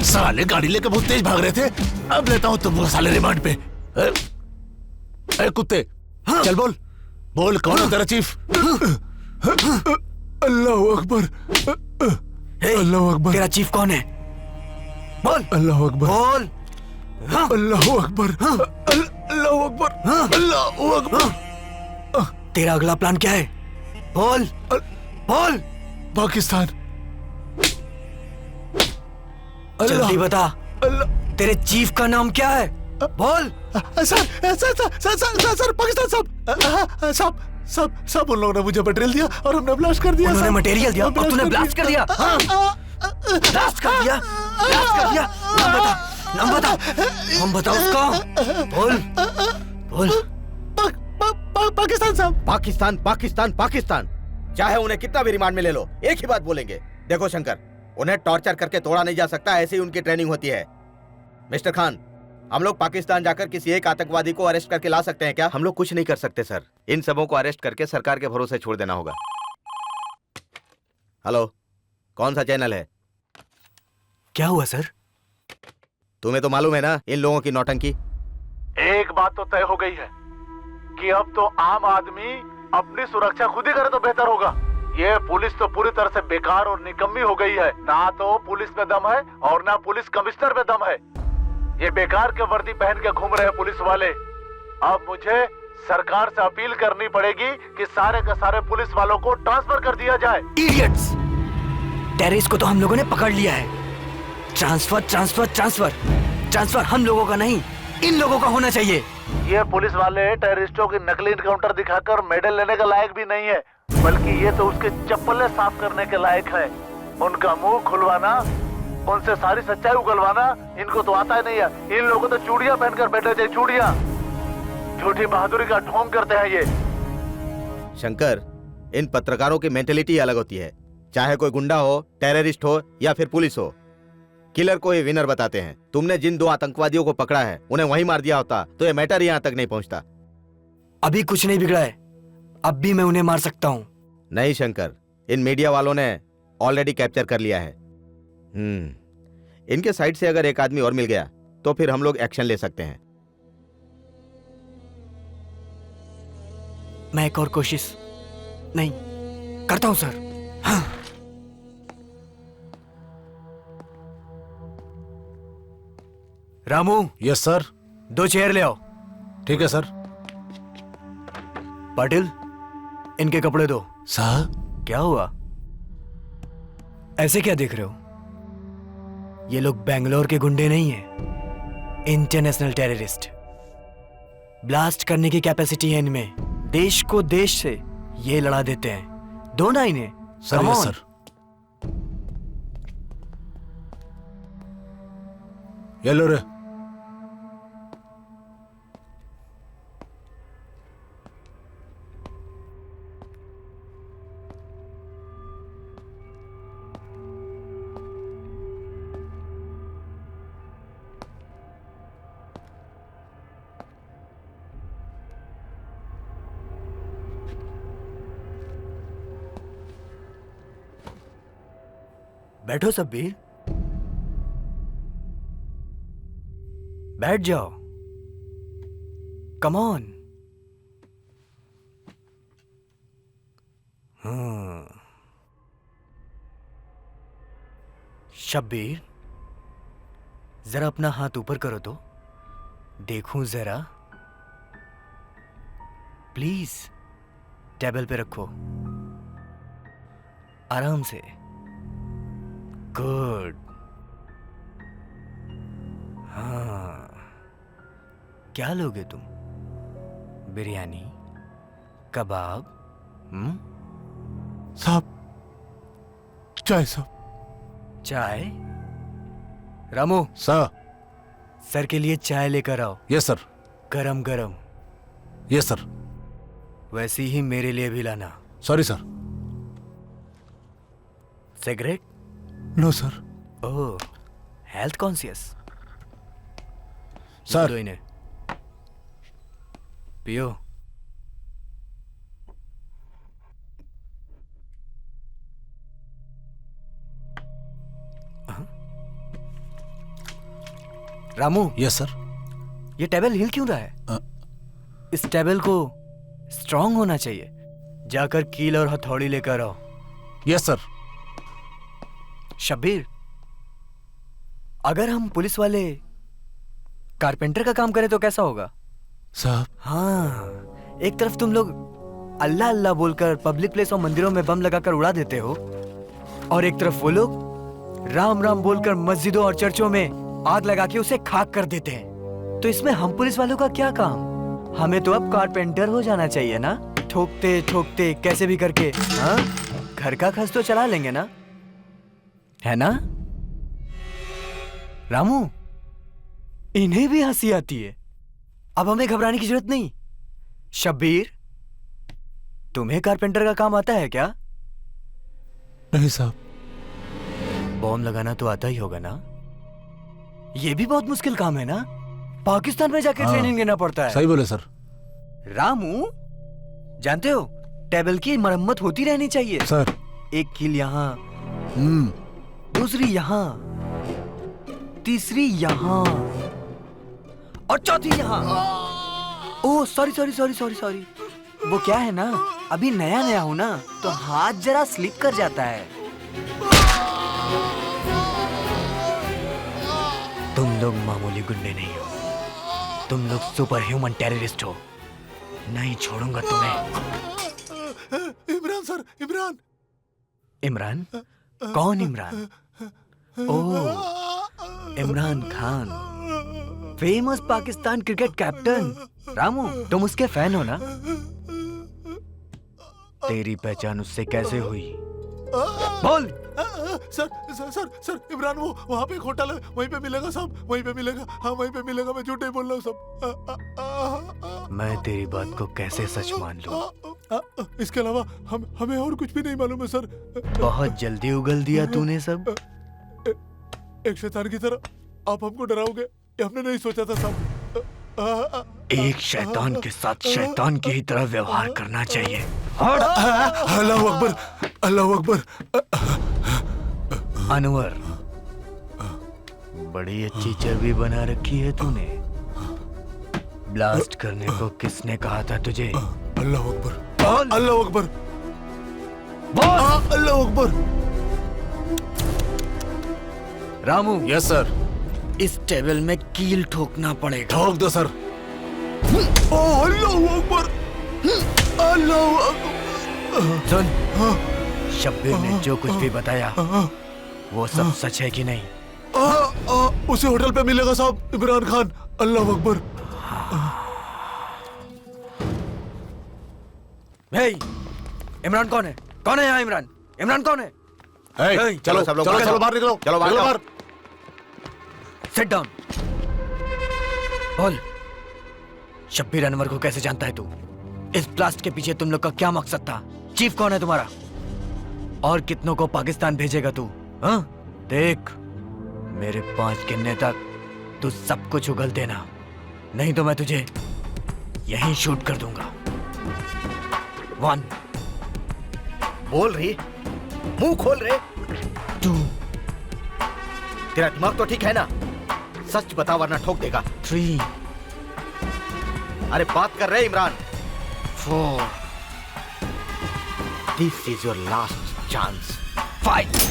साले गाड़ी लेके बहुत तेज भाग रहे थे। अब लेता हूँ तुमको साले रिमांड पे। ए कुत्ते, चल बोल बोल, कौन है तेरा चीफ? अल्लाह अकबर, अल्लाह अकबर। तेरा चीफ कौन है? बोल। अल्लाह अकबर, बोल। अल्लाह अकबर, अल्लाह अकबर, अल्लाह अकबर। तेरा अगला प्लान क्या है? बोल बोल। पाकिस्तान। जल्दी बता। तेरे चीफ का नाम क्या है? बोल। सर पाकिस्तान सब उन लोगों ने मुझे मटेरियल दिया और हमने ब्लास्ट कर दिया। उन्होंने मटेरियल दिया और तूने ब्लास्ट कर दिया? ब्लास्ट कर दिया, ब्लास्ट कर दिया। नाम बता, नाम बता उसका। बोल बोल। पाकिस्तान साहब। पाकिस्तान पाकिस्तान पाकिस्तान। चाहे उन्हें कितना भी रिमांड में ले लो, एक ही बात बोलेंगे। देखो शंकर, उन्हें टॉर्चर करके तोड़ा नहीं जा सकता, ऐसे ही उनकी ट्रेनिंग होती है। मिस्टर खान, हम लोग पाकिस्तान जाकर किसी एक आतंकवादी को अरेस्ट करके ला सकते हैं क्या? हम लोग कुछ नहीं कर सकते सर। इन सबों को अरेस्ट करके सरकार के भरोसे छोड़ देना होगा। हेलो, कौन सा चैनल है? क्या हुआ सर? तुम्हें तो मालूम है ना इन लोगों की नौटंकी। एक बात तो तय हो गई है कि अब तो आम आदमी अपनी सुरक्षा खुद ही करे तो बेहतर होगा। ये पुलिस तो पूरी तरह से बेकार और निकम्मी हो गई है। ना तो पुलिस में दम है और ना पुलिस कमिश्नर में दम है। ये बेकार के वर्दी पहन के घूम रहे हैं पुलिस वाले। अब मुझे सरकार से अपील करनी पड़ेगी कि सारे के सारे पुलिस वालों को ट्रांसफर कर दिया जाए। इडियट्स! टेररिस्ट को तो हम लोगों ने पकड़ लिया है। ट्रांसफर ट्रांसफर ट्रांसफर ट्रांसफर हम लोगों का नहीं, इन लोगों का होना चाहिए। ये पुलिस वाले टेररिस्टों की नकली इनकाउंटर दिखाकर मेडल लेने के लायक भी नहीं है, बल्कि ये तो उसके चप्पलें साफ करने के लायक है। उनका मुंह खुलवाना, उनसे सारी सच्चाई उगलवाना इनको तो आता ही नहीं है। इन लोगों को तो चूड़ियां पहनकर बैठे थे, चूड़ियां। झूठी बहादुरी का ढोंग करते हैं ये। शंकर, इन पत्रकारों की मेंटेलिटी अलग होती है। चाहे कोई गुंडा हो, टेररिस्ट हो या फिर पुलिस हो, किलर को ही विनर बताते हैं। तुमने जिन 2 आतंकवादियों को पकड़ा है उन्हें वहीं मार दिया होता तो ये मैटर यहाँ तक नहीं पहुंचता। अभी कुछ नहीं बिगड़ा है, अब भी मैं उन्हें मार सकता हूँ। नहीं शंकर, इन मीडिया वालों ने ऑलरेडी कैप्चर कर लिया है। इनके साइड से अगर एक आदमी और मिल गया तो फिर हम लोग एक्शन ले सकते हैं। मैं एक और कोशिश नहीं करता हूं सर। हाँ। रामू। Yes sir. 2 चेयर ले आओ। ठीक है सर। पाटिल, इनके कपड़े दो। सर क्या हुआ, ऐसे क्या देख रहे हो? ये लोग बेंगलोर के गुंडे नहीं हैं, इंटरनेशनल टेररिस्ट। ब्लास्ट करने की कैपेसिटी है इनमें। देश को देश से ये लड़ा देते हैं। दो ना इन्हें। Sir. Come yes on. Sir. ये लो रे। बैठो सब्बीर, बैठ जाओ। Come on. शब्बीर, जरा अपना हाथ ऊपर करो तो देखूं जरा। प्लीज टेबल पे रखो, आराम से। गुड। हाँ, क्या लोगे तुम? बिरयानी, कबाब? साहब, चाय साहब। चाय? रामू सर। सर के लिए चाय लेकर आओ। Yes sir. गरम गरम। Yes sir. वैसी ही मेरे लिए भी लाना। Sorry sir. Cigarette? No sir. Oh, health conscious. Sir. दो इन्हें, पियो। रामू। Yes sir. ये टेबल हिल क्यों रहा है? इस टेबल को स्ट्रांग होना चाहिए। जाकर कील और हथौड़ी लेकर आओ। Yes sir. शब्बीर, अगर हम पुलिस वाले कारपेंटर का काम करें तो कैसा होगा? साहब। हाँ, एक तरफ तुम लोग अल्लाह अल्लाह बोलकर पब्लिक प्लेस और मंदिरों में बम लगाकर उड़ा देते हो, और एक तरफ वो लोग राम राम बोलकर मस्जिदों और चर्चों में आग लगा के उसे खाक कर देते हैं। तो इसमें हम पुलिस वालों का क्या काम? हमें तो अब कारपेंटर हो जाना चाहिए ना। ठोकते ठोकते कैसे भी करके, हाँ, घर का खर्च तो चला लेंगे ना, है ना? रामू, इन्हें भी हंसी आती है। अब हमें घबराने की जरूरत नहीं। शब्बीर, तुम्हें कारपेंटर का काम आता है क्या? नहीं साहब। बॉम्ब लगाना तो आता ही होगा ना? ये भी बहुत मुश्किल काम है ना? पाकिस्तान में जाके ट्रेनिंग लेना पड़ता है। सही बोले सर। रामू, जानते हो टेबल की मरम्मत होती रहनी चाहिए सर। एक कील यहाँ, दूसरी यहाँ, तीसरी यहाँ और चौथी यहाँ। Oh sorry sorry sorry sorry sorry. वो क्या है ना, अभी नया नया हूं ना, तो हाथ जरा स्लिप कर जाता है। तुम लोग मामूली गुंडे नहीं हो, तुम लोग सुपर ह्यूमन टेररिस्ट हो। नहीं छोड़ूंगा तुम्हें। इमरान सर, इमरान। इमरान? कौन Imran? Oh, Imran Khan. Famous Pakistan cricket captain Ramu, तुम उसके फैन हो ना? तेरी पहचान उससे कैसे हुई? बोल। Sir sir sir sir Imran वो वहाँ पे एक होटल है, वहीं पे मिलेगा साहब, वहीं पे मिलेगा। हाँ वहीं पे मिलेगा, मैं झूठ नहीं बोल रहा हूँ सब। मैं तेरी बात को कैसे सच मान लूं? इसके अलावा हमें और कुछ भी नहीं मालूम है सर। बहुत जल्दी उगल दिया तूने सब। एक शैतान की तरह आप हमको डराओगे, ये हमने नहीं सोचा था साहब। एक शैतान के साथ शैतान की ही तरह व्यवहार करना चाहिए। अल्लाह अकबर, अल्लाह अकबर। अनवर, बड़ी अच्छी चर्बी बना रखी है तूने। ब्लास्ट करने को किसने कहा था तुझे? अल्लाह अकबर, अल्लाह अकबर, अल्लाह अकबर। रामू। Yes sir. इस टेबल में कील ठोकना पड़ेगा। ठोक दो सर। अल्लाह अकबर, अल्लाह अकबर। सुन, शब्बीर ने जो कुछ भी बताया वो सब सच है कि नहीं? उसी होटल पे मिलेगा साहब इमरान खान। अल्लाह अकबर। इमरान कौन है? कौन है यहाँ इमरान? इमरान कौन है? चलो सब लोग चलो बाहर निकलो, चलो बाहर। Sit down. बोल, शब्बीर अनवर को कैसे जानता है तू? इस ब्लास्ट के पीछे तुम लोग का क्या मकसद था? चीफ कौन है तुम्हारा? और कितनों को पाकिस्तान भेजेगा तू? हाँ? देख, मेरे 5 गिनने तक तू सब कुछ उगल देना, नहीं तो मैं तुझे यहीं शूट कर दूंगा। 1। बोल रही, मुंह खोल रहे। 2। तेरा दिमाग तो ठीक है ना? सच बता वरना ठोक देगा। 3। अरे बात कर रहे Imran. 4। This is your last chance. 5।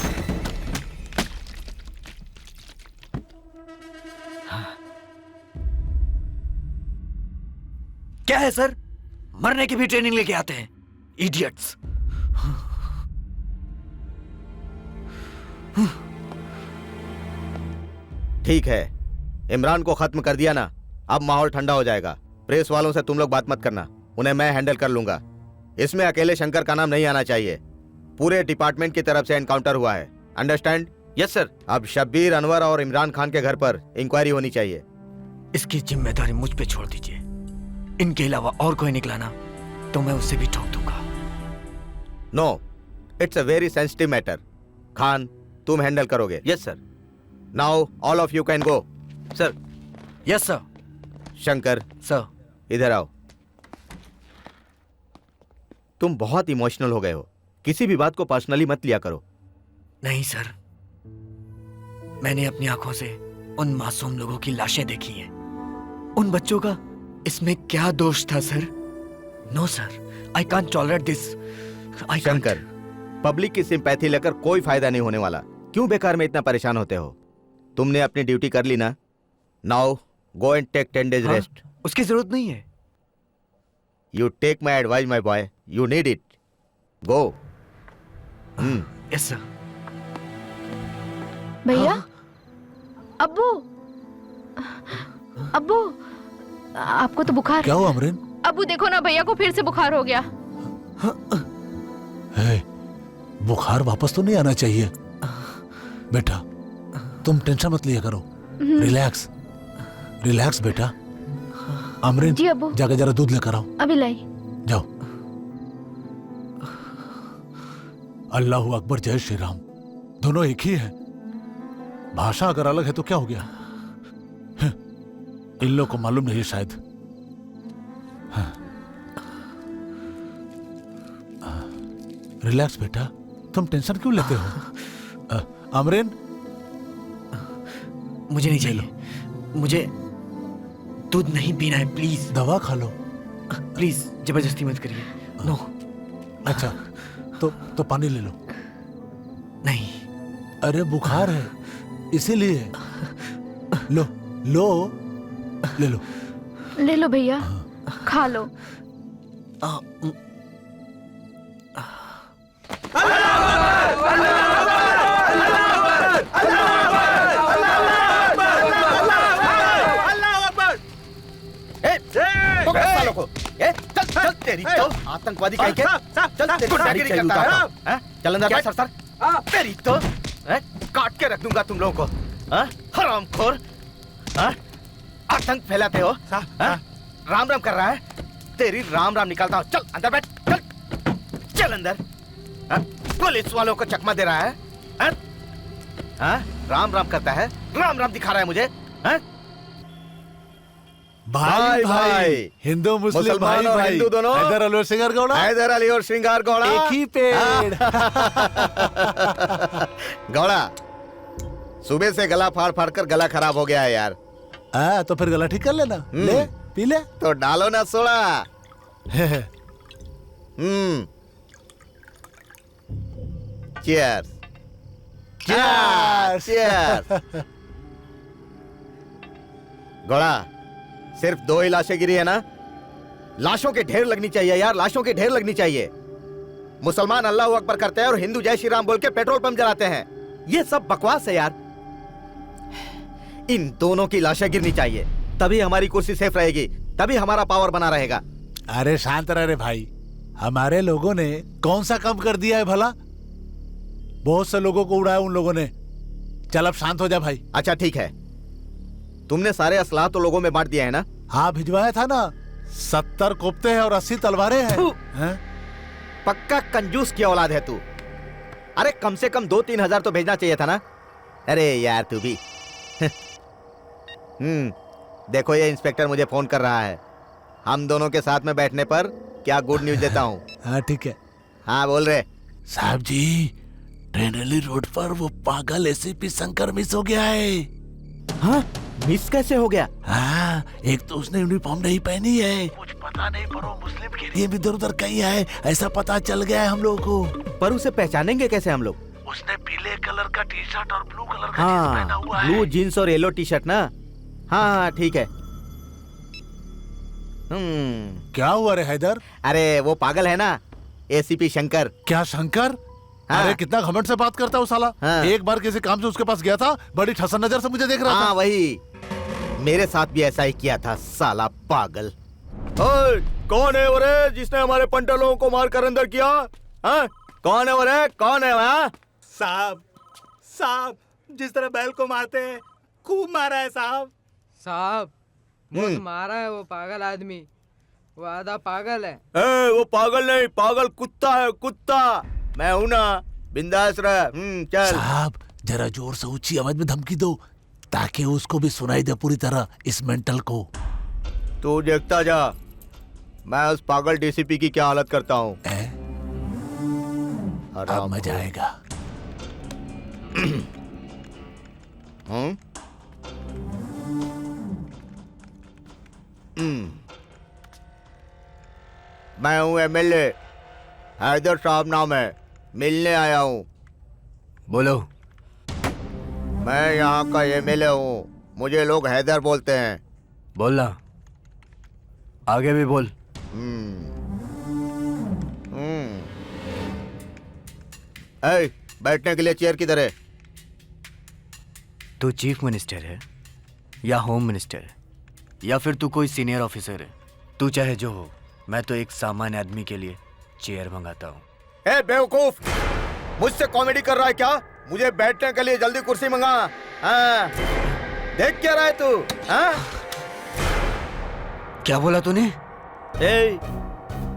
क्या है सर? मरने की भी ट्रेनिंग लेके आते हैं, इडियट्स। ठीक है, इमरान को खत्म कर दिया ना, अब माहौल ठंडा हो जाएगा। प्रेस वालों से तुम लोग बात मत करना, उन्हें मैं हैंडल कर लूंगा। इसमें अकेले शंकर का नाम नहीं आना चाहिए। पूरे डिपार्टमेंट की तरफ से एनकाउंटर हुआ है, अंडरस्टैंड? Yes sir. अब शब्बीर, अनवर और इमरान खान के घर पर इंक्वायरी होनी चाहिए। इसकी जिम्मेदारी मुझ पे छोड़ दीजिए। इनके अलावा और कोई निकला ना तो मैं उससे भी ठोक दूंगा। No, it's a very sensitive matter. Khan, तुम हैंडल करोगे? Yes sir. Now all of you can go. Sir. Yes sir. Shankar sir, इधर आओ। तुम बहुत इमोशनल हो गए हो, किसी भी बात को पर्सनली मत लिया करो। नहीं सर, मैंने अपनी आंखों से उन मासूम लोगों की लाशें देखी हैं। उन बच्चों का इसमें क्या दोष था sir? No sir, I can't tolerate this. Shankar, public की सिंपैथी लेकर कोई फायदा नहीं होने वाला। क्यों बेकार में इतना परेशान होते हो? तुमने अपनी ड्यूटी कर ली ना, now go and take 10 days rest. उसकी जरूरत नहीं है। You take my advice my boy, you need it. Go. Yes sir. भैया, अब्बू, अब्बू, आपको तो बुखार। क्या हुआ अमरीन? अब्बू देखो ना, भैया को फिर से बुखार हो गया। है, बुखार वापस तो नहीं आना चाहिए। बेटा, तुम टेंशन मत लिया करो, रिलैक्स रिलैक्स बेटा। अमरीन, जी अब्बू। जाके जरा दूध लेकर आओ। अभी लाई। जाओ। अल्लाह अकबर, जय श्री राम। दोनों एक ही है, भाषा अगर अलग है तो क्या हो गया? इन लोग को मालूम नहीं शायद। रिलैक्स बेटा, तुम टेंशन क्यों लेते हो? अमरीन, मुझे नहीं चाहिए, मुझे दूध नहीं पीना है, प्लीज। दवा खा लो प्लीज, जबरदस्ती मत करिए। नो। अच्छा, तो पानी ले लो। नहीं। अरे बुखार है इसीलिए। लो लो, ले लो। ले लो भैया, खा लो। पकड़ सालों को। ए, चल चल तेरी तो आतंकवादी कहीं के चल तेरी गुंडागिरी करता है हैं? चल अंदर बैठ सर तेरी तो हैं? काट के रख दूंगा तुम लोगों को हैं? हरामखोर हैं? आतंक फैलाते हो हैं? राम राम कर रहा है तेरी राम राम निकालता हूँ। चल अंदर बैठ चल चल अंदर हैं? पुलिस वालों को चकमा दे रहा है हैं? हैं? राम राम करता है राम राम दिखा रहा है मुझे हैं? भाई भाई हिंदू मुस्लिम मुसलमान भाई और भाई हिंदू दोनों। हैदर अली और श्रृंगार गौड़ा हैदर अली और श्रृंगार गौड़ा एक ही पेड़। गौड़ा सुबह से गला फाड़ फाड़ कर गला खराब हो गया है यार। तो फिर गला ठीक कर लेना। ले पी ले। तो डालो ना सोडा। Cheers cheers. गौड़ा सिर्फ 2 ही लाशें गिरी है ना? लाशों के ढेर लगनी चाहिए यार, लाशों के ढेर लगनी चाहिए। मुसलमान अल्लाह अकबर करते हैं और हिंदू जय श्री राम बोल के पेट्रोल पंप जलाते हैं। ये सब बकवास है यार। इन दोनों की लाशें गिरनी चाहिए, तभी हमारी कुर्सी सेफ रहेगी, तभी हमारा पावर बना रहेगा। अरे शांत रह रे भाई, हमारे लोगों ने कौन सा काम कर दिया है भला? बहुत से लोगों को उड़ाया उन लोगों ने। चल अब शांत हो जा भाई। अच्छा ठीक है, तुमने सारे असलाह तो लोगों में बांट दिया है ना? हाँ भिजवाया था ना। 70 कोफ्ते हैं और 80 तलवारें हैं। पक्का कंजूस की औलाद है तू। अरे कम से कम 2-3 हजार तो भेजना चाहिए था ना। अरे यार तू भी। देखो ये इंस्पेक्टर मुझे फोन कर रहा है। हम दोनों के साथ में बैठने पर क्या गुड न्यूज देता हूँ। हाँ ठीक है। हाँ बोल रहे साहब जी, ट्रेनली रोड पर वो पागल एसीपी शंकर मिस हो गया है। हाँ मिस कैसे हो गया? हाँ, एक तो उसने यूनिफॉर्म नहीं पहनी है, कुछ पता नहीं, पर वो मुस्लिम के लिए भी इधर उधर कहीं है ऐसा पता चल गया है हम लोगों को। पर उसे पहचानेंगे कैसे हम लोग? उसने पीले कलर का टी शर्ट और ब्लू कलर का जींस पहना हुआ है। ब्लू जीन्स और येलो टी शर्ट ना? हाँ ठीक है। क्या हुआ रे हैदर? अरे वो पागल है ना, एसीपी शंकर। क्या शंकर? हाँ। अरे कितना घमंड से बात करता है वो साला। हाँ। एक बार किसी काम से उसके पास गया था, बड़ी ठसन नजर से मुझे देख रहा था। वही मेरे साथ भी ऐसा ही किया था साला पागल। ओए, कौन है वो रे जिसने हमारे पंटर लोगों को मार कर अंदर किया? हाँ? कौन है वो रे? कौन है वहाँ? साहब साहब जिस तरह बैल को मारते हैं खूब मारा है साहब। साहब बहुत मारा है वो पागल आदमी, वो आधा पागल है। वो पागल नहीं, पागल कुत्ता है, कुत्ता। मैं हूं ना, बिंदास रह। चल साहब जरा जोर से ऊंची आवाज में धमकी दो ताकि उसको भी सुनाई दे पूरी तरह, इस मेंटल को। तू देखता जा मैं उस पागल डीसीपी की क्या हालत करता हूँ। अब मजा आएगा। मैं हूँ एमएलए, हैदर साहब नाम है, मिलने आया हूँ। बोलो। मैं यहाँ का एमएलए हूँ, मुझे लोग हैदर बोलते हैं। बोलना, आगे भी बोल। बैठने के लिए चेयर किधर है? तू चीफ मिनिस्टर है या होम मिनिस्टर है या फिर तू कोई सीनियर ऑफिसर है, तू चाहे जो हो, मैं तो एक सामान्य आदमी के लिए चेयर मंगाता हूँ। ए बेवकूफ, मुझसे कॉमेडी कर रहा है क्या? मुझे बैठने के लिए जल्दी कुर्सी मंगा। हाँ, देख क्या रहा है तू? हाँ? क्या बोला तूने?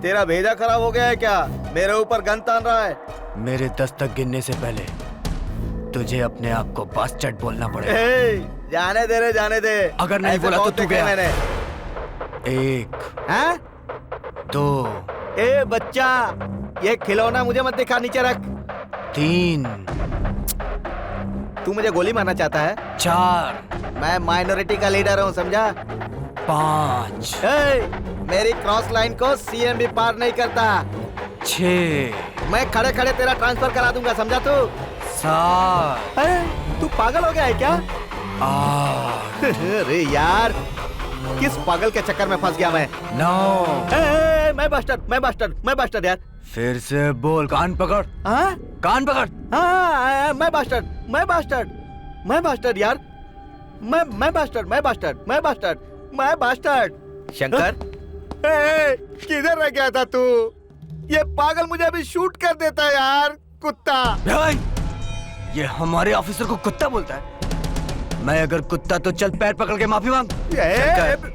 तेरा भेजा खराब हो गया है क्या? मेरे ऊपर गन तान रहा है। मेरे 10 तक गिनने से पहले तुझे अपने आप को बास्टर्ड बोलना पड़ेगा। जाने दे रे, जाने दे। अगर नहीं बोला तो तू गया। मैंने 1 2 ए बच्चा, ये खिलौना मुझे मत दिखा, नीचे रख। 3 तू मुझे गोली मारना चाहता है? 4 मैं माइनॉरिटी का लीडर हूँ, समझा? 5 मेरी क्रॉस लाइन को सीएम भी पार नहीं करता। 6 मैं खड़े खड़े तेरा ट्रांसफर करा दूंगा, समझा तू? 7 तू पागल हो गया है क्या? 8 अरे यार, किस पागल के चक्कर में फंस गया मैं? 9 मैं बास्टर्ड यार। फिर से बोल, कान पकड़। हाँ? कान पकड़। हाँ, मैं बास्टर्ड यार। मैं बास्टर्ड। शंकर, किधर रह गया था तू? ये पागल मुझे अभी शूट कर देता है यार, कुत्ता। ये हमारे ऑफिसर को कुत्ता बोलता है? मैं अगर कुत्ता तो चल पैर पकड़ के माफी मांग।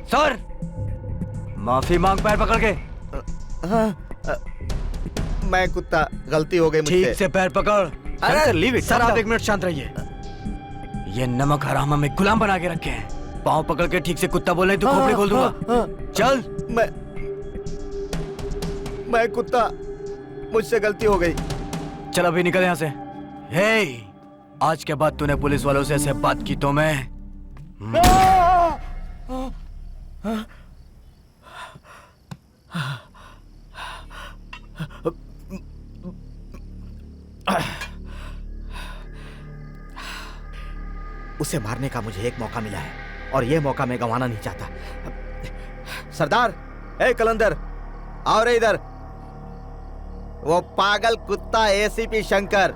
सर, माफी मांग पैर पकड़ के। मैं कुत्ता, गलती हो गई मुझसे। ठीक से पैर पकड़। अरे लीव इट। सर आप 1 मिनट शांत रहिए। ये नमक हराम हमें गुलाम बना के रखे हैं। पाँव पकड़ के ठीक से कुत्ता बोले तो खोपड़ी खोल दूंगा। चल। मैं कुत्ता, मुझसे गलती हो गई। चल अभी निकल यहाँ से। हे, आज के बाद तूने पुलिस वालों से ऐसे बात की तो मैं उसे मारने का मुझे एक मौका मिला है और ये मौका मैं गंवाना नहीं चाहता। सरदार, ए कलंदर, आओ रे इधर। वो पागल कुत्ता एसीपी शंकर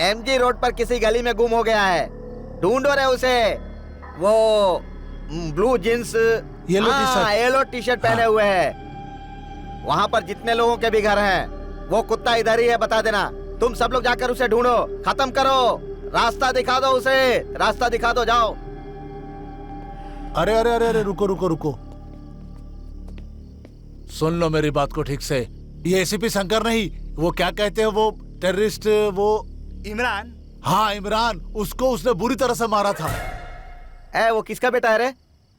एमजी रोड पर किसी गली में गुम हो गया है। ढूंढो रे उसे। वो blue jeans, yellow T shirt पहने हुए है। वहां पर जितने लोगों के भी घर हैं, वो कुत्ता इधर ही है, बता देना। तुम सब लोग जाकर उसे ढूंढो, खत्म करो। रास्ता दिखा दो उसे, रास्ता दिखा दो, जाओ। अरे अरे अरे अरे, रुको रुको रुको, सुन लो मेरी बात को ठीक से। ये एसीपी शंकर नहीं, वो क्या कहते हैं, वो टेररिस्ट, वो इमरान। हाँ इमरान, उसको उसने बुरी तरह से मारा था। वो किसका बेटा है रे?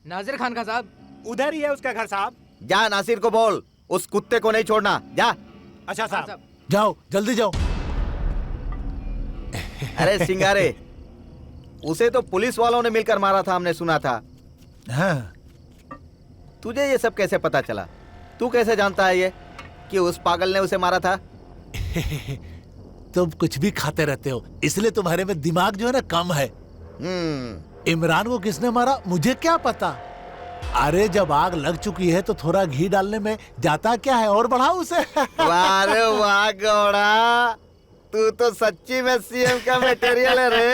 नाजिर खान का साहब। उधर ही है उसका घर साहब। जा नासिर को बोल, उस कुत्ते को नहीं छोड़ना। जा। अच्छा साहब। जाओ जल्दी जाओ। अरे सिंगारे, उसे तो पुलिस वालों ने मिलकर मारा था, हमने सुना था। हाँ। तुझे ये सब कैसे पता चला? तू कैसे जानता है ये कि उस पागल ने उसे मारा था? तुम कुछ भी खाते रहते हो, इसलिए तुम्हारे में दिमाग जो है ना कम है। इमरान को किसने मारा मुझे क्या पता। अरे जब आग लग चुकी है तो थोड़ा घी डालने में जाता क्या है, और बढ़ाओ उसे। वाह रे वाह गौड़ा, तू तो सच्ची में सीएम का मटेरियल है रे।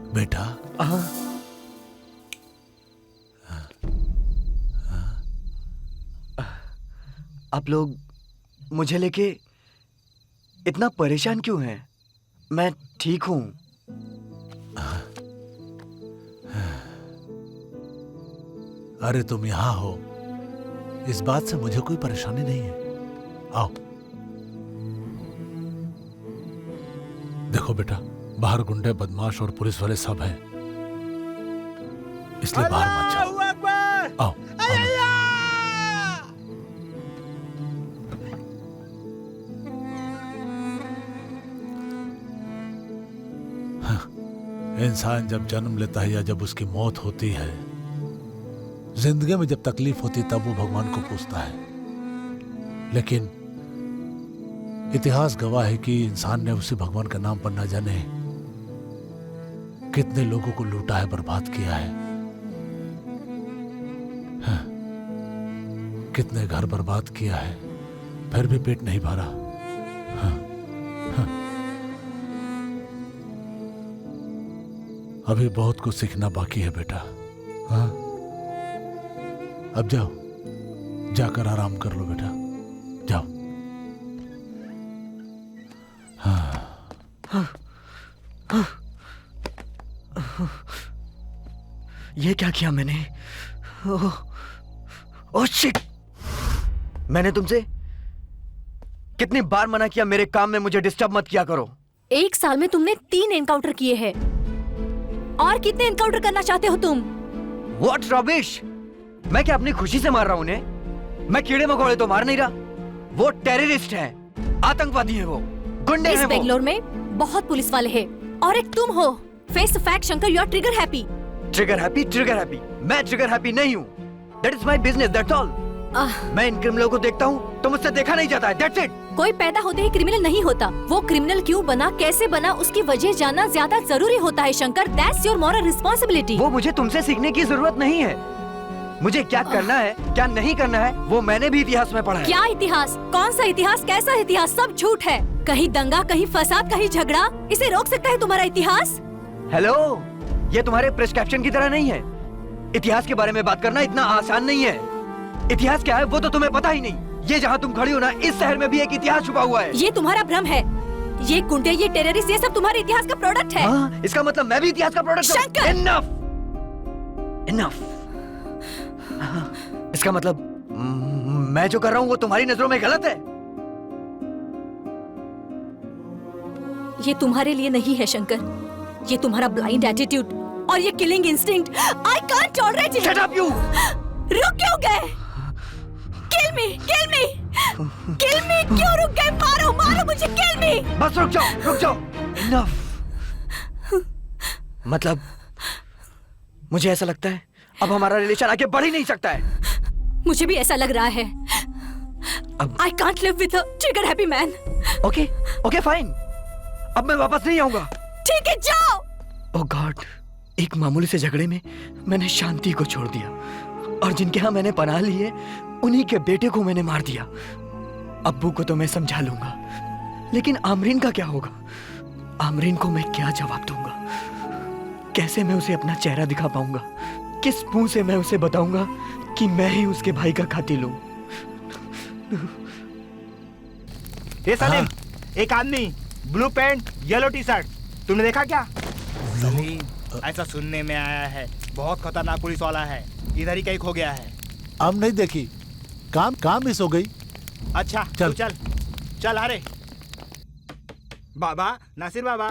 बेटा, आप लोग मुझे लेके इतना परेशान क्यों हैं? मैं ठीक हूं। अरे तुम यहाँ हो, इस बात से मुझे कोई परेशानी नहीं है। आओ। देखो बेटा, बाहर गुंडे, बदमाश और पुलिस वाले सब हैं, इसलिए बाहर मत जाओ। आओ। इंसान जब जन्म लेता है या जब उसकी मौत होती है, जिंदगी में जब तकलीफ होती है, तब वो भगवान को पूछता है। लेकिन इतिहास गवाह है कि इंसान ने उसी भगवान का नाम पर न जाने कितने लोगों को लूटा है, बर्बाद किया है। हाँ, कितने घर बर्बाद किया है, फिर भी पेट नहीं भरा। हाँ, हाँ। अभी बहुत कुछ सीखना बाकी है बेटा। हाँ, अब जाओ, जाकर आराम कर लो बेटा, जाओ। हाँ। ये क्या किया मैंने? Oh shit! मैंने तुमसे कितनी बार मना किया, मेरे काम में मुझे डिस्टर्ब मत किया करो। 1 साल में तुमने 3 एनकाउंटर किए हैं, और कितने एनकाउंटर करना चाहते हो तुम? What rubbish! मैं क्या अपनी खुशी से मार रहा हूं उन्हें? मैं कीड़े मकोड़े तो मार नहीं रहा। वो टेररिस्ट है, आतंकवादी है, वो गुंडे हैं। बेंगलोर में बहुत पुलिस वाले हैं, और एक तुम हो। Face the fact Shankar, you are trigger happy. Trigger happy? Trigger happy? मैं ट्रिगर हैप्पी नहीं हूँ। That is my business, that's all. मैं इन क्रिमिनलों को देखता हूँ तो मुझसे देखा नहीं जाता है, that's it. कोई पैदा होते ही क्रिमिनल नहीं होता। वो क्रिमिनल क्यों बना, कैसे बना, उसकी वजह जानना ज्यादा जरूरी होता है Shankar. That's your moral responsibility. वो मुझे तुमसे सीखने की जरूरत नहीं है। मुझे क्या करना है क्या नहीं करना है वो मैंने भी इतिहास में पढ़ा है। क्या इतिहास? कौन सा इतिहास? कैसा इतिहास? सब झूठ है। कहीं दंगा, कहीं फसाद, कहीं झगड़ा। इसे रोक सकता है तुम्हारा इतिहास? हेलो, ये तुम्हारे प्रिस्क्रिप्शन की तरह नहीं है। इतिहास के बारे में बात करना इतना आसान नहीं है। इतिहास क्या है वो तो तुम्हें पता ही नहीं। ये जहाँ तुम खड़ी हो ना, इस शहर में भी एक इतिहास छुपा हुआ है। ये तुम्हारा भ्रम है। ये गुंडे, ये टेररिस्ट, ये सब तुम्हारे इतिहास का प्रोडक्ट है। हाँ, इसका मतलब मैं भी इतिहास का प्रोडक्ट हूँ। शंकर! इनफ। इसका मतलब मैं जो कर रहा हूँ वो तुम्हारी नजरों में गलत है। ये तुम्हारे लिए नहीं है शंकर। ये तुम्हारा ब्लाइंड एटीट्यूड और ये killing instinct. I can't tolerate it. Shut up you. रुक क्यों गए? किल मी, किल मी, किल मी। क्यों रुक गए? मारो, मारो मुझे, किल मी। बस रुक जाओ, रुक जाओ। इनफ। मतलब मुझे ऐसा लगता है अब हमारा रिलेशन आगे बढ़ ही नहीं सकता है। मुझे भी ऐसा लग रहा है। I can't live with a trigger happy man. Okay, okay fine. अब मैं वापस नहीं आऊंगा। ठीक है, जाओ। ओह गॉड, एक मामूली से झगड़े में मैंने शांति को छोड़ दिया और जिनके यहाँ मैंने पनाह ली है उन्हीं के बेटे को मैंने मार दिया। अब्बू को तो मैं समझा लूंगा, लेकिन आमरीन का क्या होगा? आमरीन को मैं क्या जवाब दूंगा? कैसे मैं उसे अपना चेहरा दिखा पाऊंगा? किस मुंह से मैं उसे बताऊंगा कि मैं ही उसके भाई का कातिल हूं? ये सलीम, एक आदमी blue pant yellow T shirt, तुमने देखा क्या? सलीम, ऐसा सुनने में आया है बहुत खतरनाक पुलिस वाला है, इधर ही कहीं खो गया है। अब नहीं देखी, काम मिस हो गई। अच्छा चल चल चल। अरे बाबा, नासिर बाबा,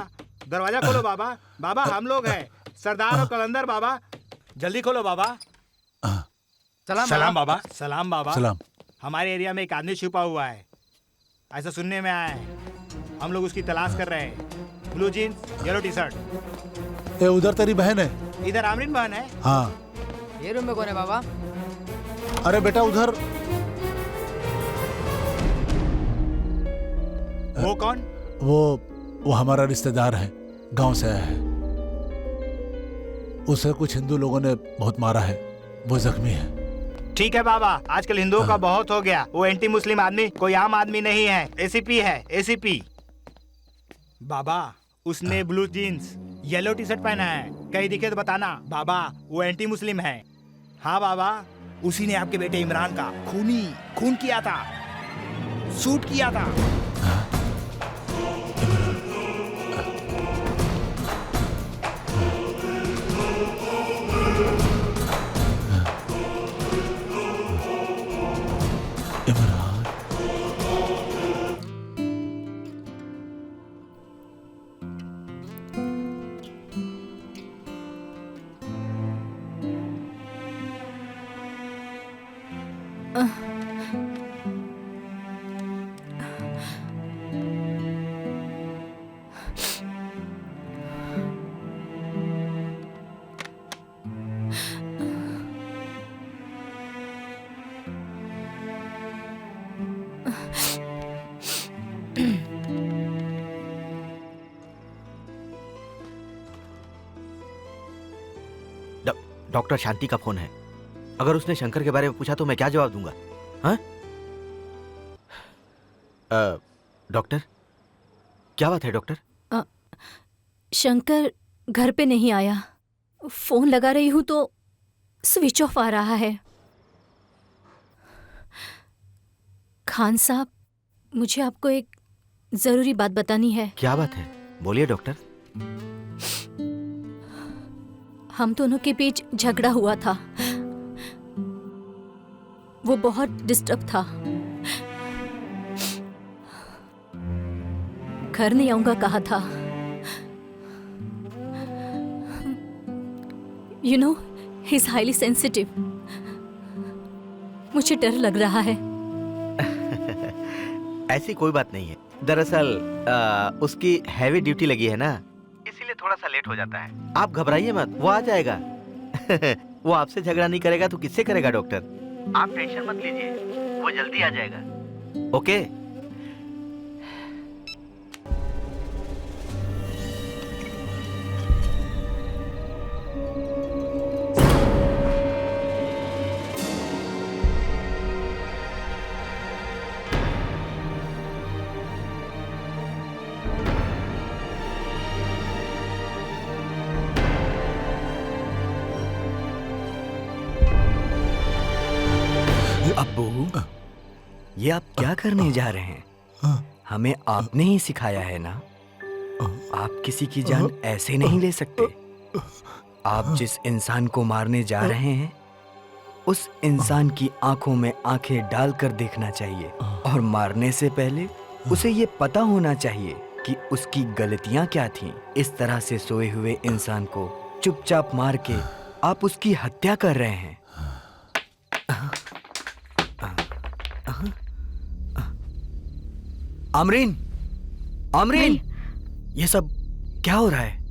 दरवाजा खोलो बाबा। बाबा हम लोग हैं, सरदार और कलंदर बाबा, जल्दी खोलो बाबा। सलाम बाबा। सलाम बाबा। सलाम। हमारे एरिया में एक आदमी छुपा हुआ है, ऐसा सुनने में आया है। हम लोग उसकी तलाश कर रहे हैं। Blue jeans, yellow T shirt. ये उधर तेरी बहन है? इधर आमरीन बहन है। हाँ। ये रूम में कौन है बाबा? अरे बेटा उधर। वो कौन? वो हमारा रिश्तेदार है, गांव से आया है। उसे कुछ हिंदू लोगों ने बहुत मारा है, वो जख्मी है। ठीक है बाबा, आजकल हिंदुओं का बहुत हो गया। वो एंटी मुस्लिम आदमी कोई आम आदमी नहीं है, एसीपी है, एसीपी। बाबा, उसने blue jeans yellow T shirt पहना है, कहीं दिखे तो बताना। बाबा, वो एंटी मुस्लिम है। हाँ बाबा, उसी ने आपके बेटे इमरान का खून किया था, शूट किया था। डॉक्टर शांति का फोन है। अगर उसने शंकर के बारे में पूछा तो मैं क्या जवाब दूंगा? हाँ? डॉक्टर, क्या बात है डॉक्टर? शंकर घर पे नहीं आया। फोन लगा रही हूं तो स्विच ऑफ आ रहा है। खान साहब, मुझे आपको एक जरूरी बात बतानी है। क्या बात है? बोलिए डॉक्टर। हम दोनों के बीच झगड़ा हुआ था। वो बहुत डिस्टर्ब था। घर नहीं आऊंगा कहा था। You know, he is highly sensitive. मुझे डर लग रहा है। ऐसी कोई बात नहीं है। दरअसल उसकी हैवी ड्यूटी लगी है ना, इसीलिए थोड़ा सा लेट हो जाता है। आप घबराइए मत, वो आ जाएगा। वो आपसे झगड़ा नहीं करेगा तो किससे करेगा डॉक्टर? आप टेंशन मत लीजिए, वो जल्दी आ जाएगा। ओके, ये आप क्या करने जा रहे हैं? हमें आपने ही सिखाया है ना, आप किसी की जान ऐसे नहीं ले सकते। आप जिस इंसान को मारने जा रहे हैं उस इंसान की आंखों में आंखें डालकर देखना चाहिए और मारने से पहले उसे ये पता होना चाहिए कि उसकी गलतियां क्या थीं। इस तरह से सोए हुए इंसान को चुपचाप मार के आप उसकी हत्या कर रहे हैं। आमरीन, आमरीन, ये सब क्या हो रहा है?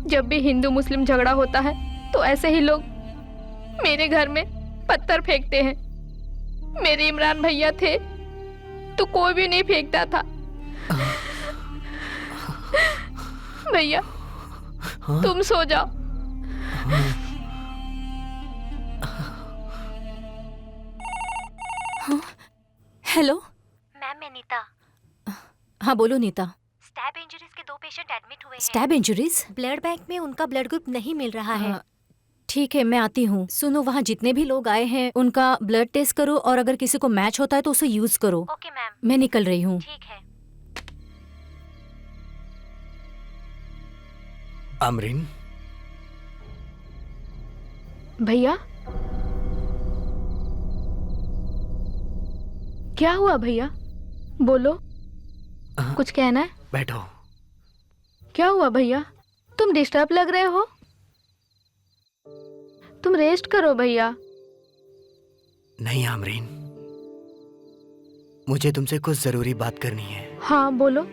जब भी हिंदू मुस्लिम झगड़ा होता है तो ऐसे ही लोग मेरे घर में पत्थर फेंकते हैं। मेरे इमरान भैया थे तो कोई भी नहीं फेंकता था। भैया तुम सो जाओ। हेलो मैम, मैं नीता। हाँ बोलो नीता। स्टैब इंजरीज के 2 पेशेंट एडमिट हुए हैं। Stab injuries? ब्लड बैंक में उनका ब्लड ग्रुप नहीं मिल रहा है। ठीक है, मैं आती हूँ। सुनो, वहाँ जितने भी लोग आए हैं उनका ब्लड टेस्ट करो और अगर किसी को मैच होता है तो उसे यूज करो। Okay ma'am. मैं निकल रही हूँ। ठीक है। आमरीन, भैया क्या हुआ? भैया बोलो, कुछ कहना है? बैठो। क्या हुआ भैया? तुम डिस्टर्ब लग रहे हो। तुम रेस्ट करो भैया। नहीं आमरीन, मुझे तुमसे कुछ जरूरी बात करनी है। हाँ बोलो।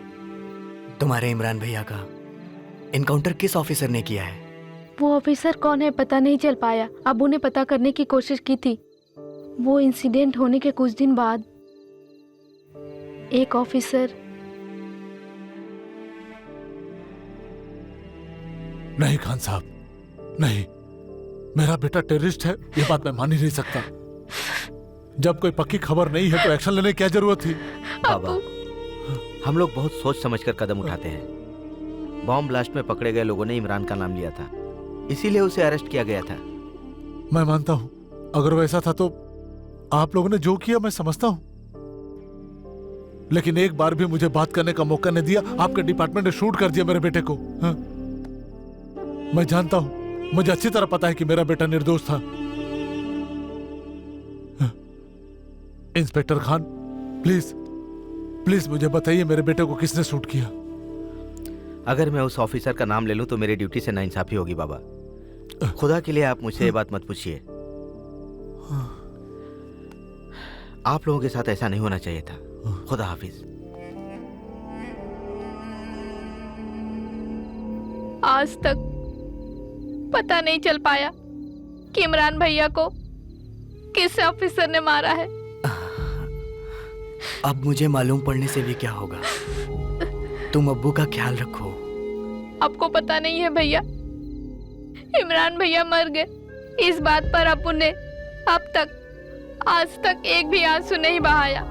तुम्हारे इमरान भैया का इनकाउंटर किस ऑफिसर ने किया है? वो ऑफिसर कौन है पता नहीं चल पाया। अबू ने पता करने की कोशिश की थी। वो इंसिडेंट होने के कुछ दिन बाद एक ऑफिसर। नहीं खान साहब, नहीं, मेरा बेटा टेररिस्ट है, ये बात मैं मान ही नहीं सकता। जब कोई पक्की खबर नहीं है तो एक्शन लेने की क्या जरूरत थी? बाबा, हम लोग बहुत सोच समझकर कदम उठाते हैं। बॉम्ब ब्लास्ट में पकड़े गए लोगों ने इमरान का नाम लिया था, इसीलिए उसे अरेस्ट किया गया था। मैं मानता हूँ, अगर वैसा था तो आप लोगों ने जो किया मैं समझता हूँ, लेकिन एक बार भी मुझे बात करने का मौका नहीं दिया। आपके डिपार्टमेंट ने शूट कर दिया मेरे बेटे को। हाँ? मैं जानता हूं, मुझे अच्छी तरह पता है कि मेरा बेटा निर्दोष था। हाँ? इंस्पेक्टर खान, प्लीज प्लीज मुझे बताइए मेरे बेटे को किसने शूट किया? अगर मैं उस ऑफिसर का नाम ले लूं तो मेरी ड्यूटी से नाइंसाफी होगी बाबा। खुदा के लिए आप मुझसे ये बात मत पूछिए। आप लोगों के साथ ऐसा नहीं होना चाहिए था। खुदा हाफिज। आज तक पता नहीं चल पाया कि इमरान भैया को किस ऑफिसर ने मारा है। अब मुझे मालूम पड़ने से भी क्या होगा। तुम अब्बू का ख्याल रखो। आपको पता नहीं है भैया, इमरान भैया मर गए। इस बात पर अब्बू ने अब तक आज तक एक भी आंसू नहीं बहाया।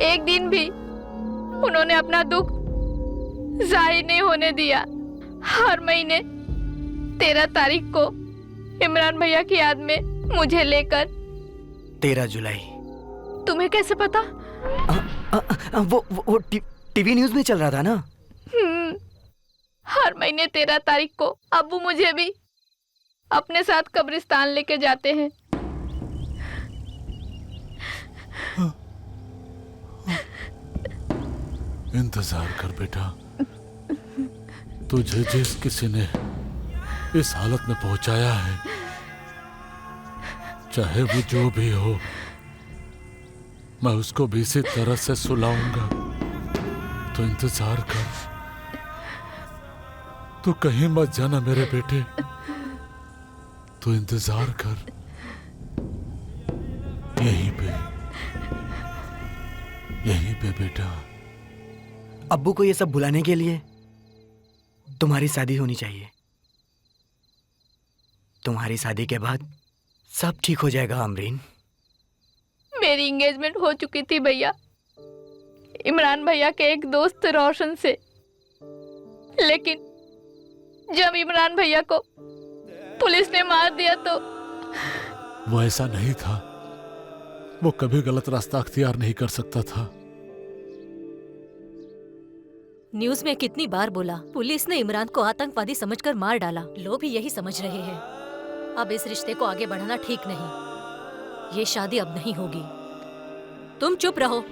एक दिन भी उन्होंने अपना दुख जाहिर नहीं होने दिया। हर महीने 13 तारीख को इमरान भैया की याद में मुझे लेकर। 13 जुलाई? तुम्हें कैसे पता? वो टीवी न्यूज में चल रहा था ना। हर महीने 13 तारीख को अब्बू मुझे भी अपने साथ कब्रिस्तान लेके जाते हैं। इंतजार कर बेटा, तुझे जिस किसी ने इस हालत में पहुंचाया है, चाहे वो जो भी हो, मैं उसको भी इसी तरह से सुलाऊंगा। तो इंतजार कर, तू कहीं मत जाना मेरे बेटे, तू इंतजार कर यहीं पे बेटा। अब्बू को ये सब भुलाने के लिए तुम्हारी शादी होनी चाहिए। तुम्हारी शादी के बाद सब ठीक हो जाएगा अमरीन। मेरी एंगेजमेंट हो चुकी थी भैया, इमरान भैया के एक दोस्त रोशन से। लेकिन जब इमरान भैया को पुलिस ने मार दिया तो वो ऐसा नहीं था वो कभी गलत रास्ता अख्तियार नहीं कर सकता था। न्यूज में कितनी बार बोला, पुलिस ने इमरान को आतंकवादी समझकर मार डाला। लोग भी यही समझ रहे हैं। अब इस रिश्ते को आगे बढ़ाना ठीक नहीं। ये शादी अब नहीं होगी। तुम चुप रहो।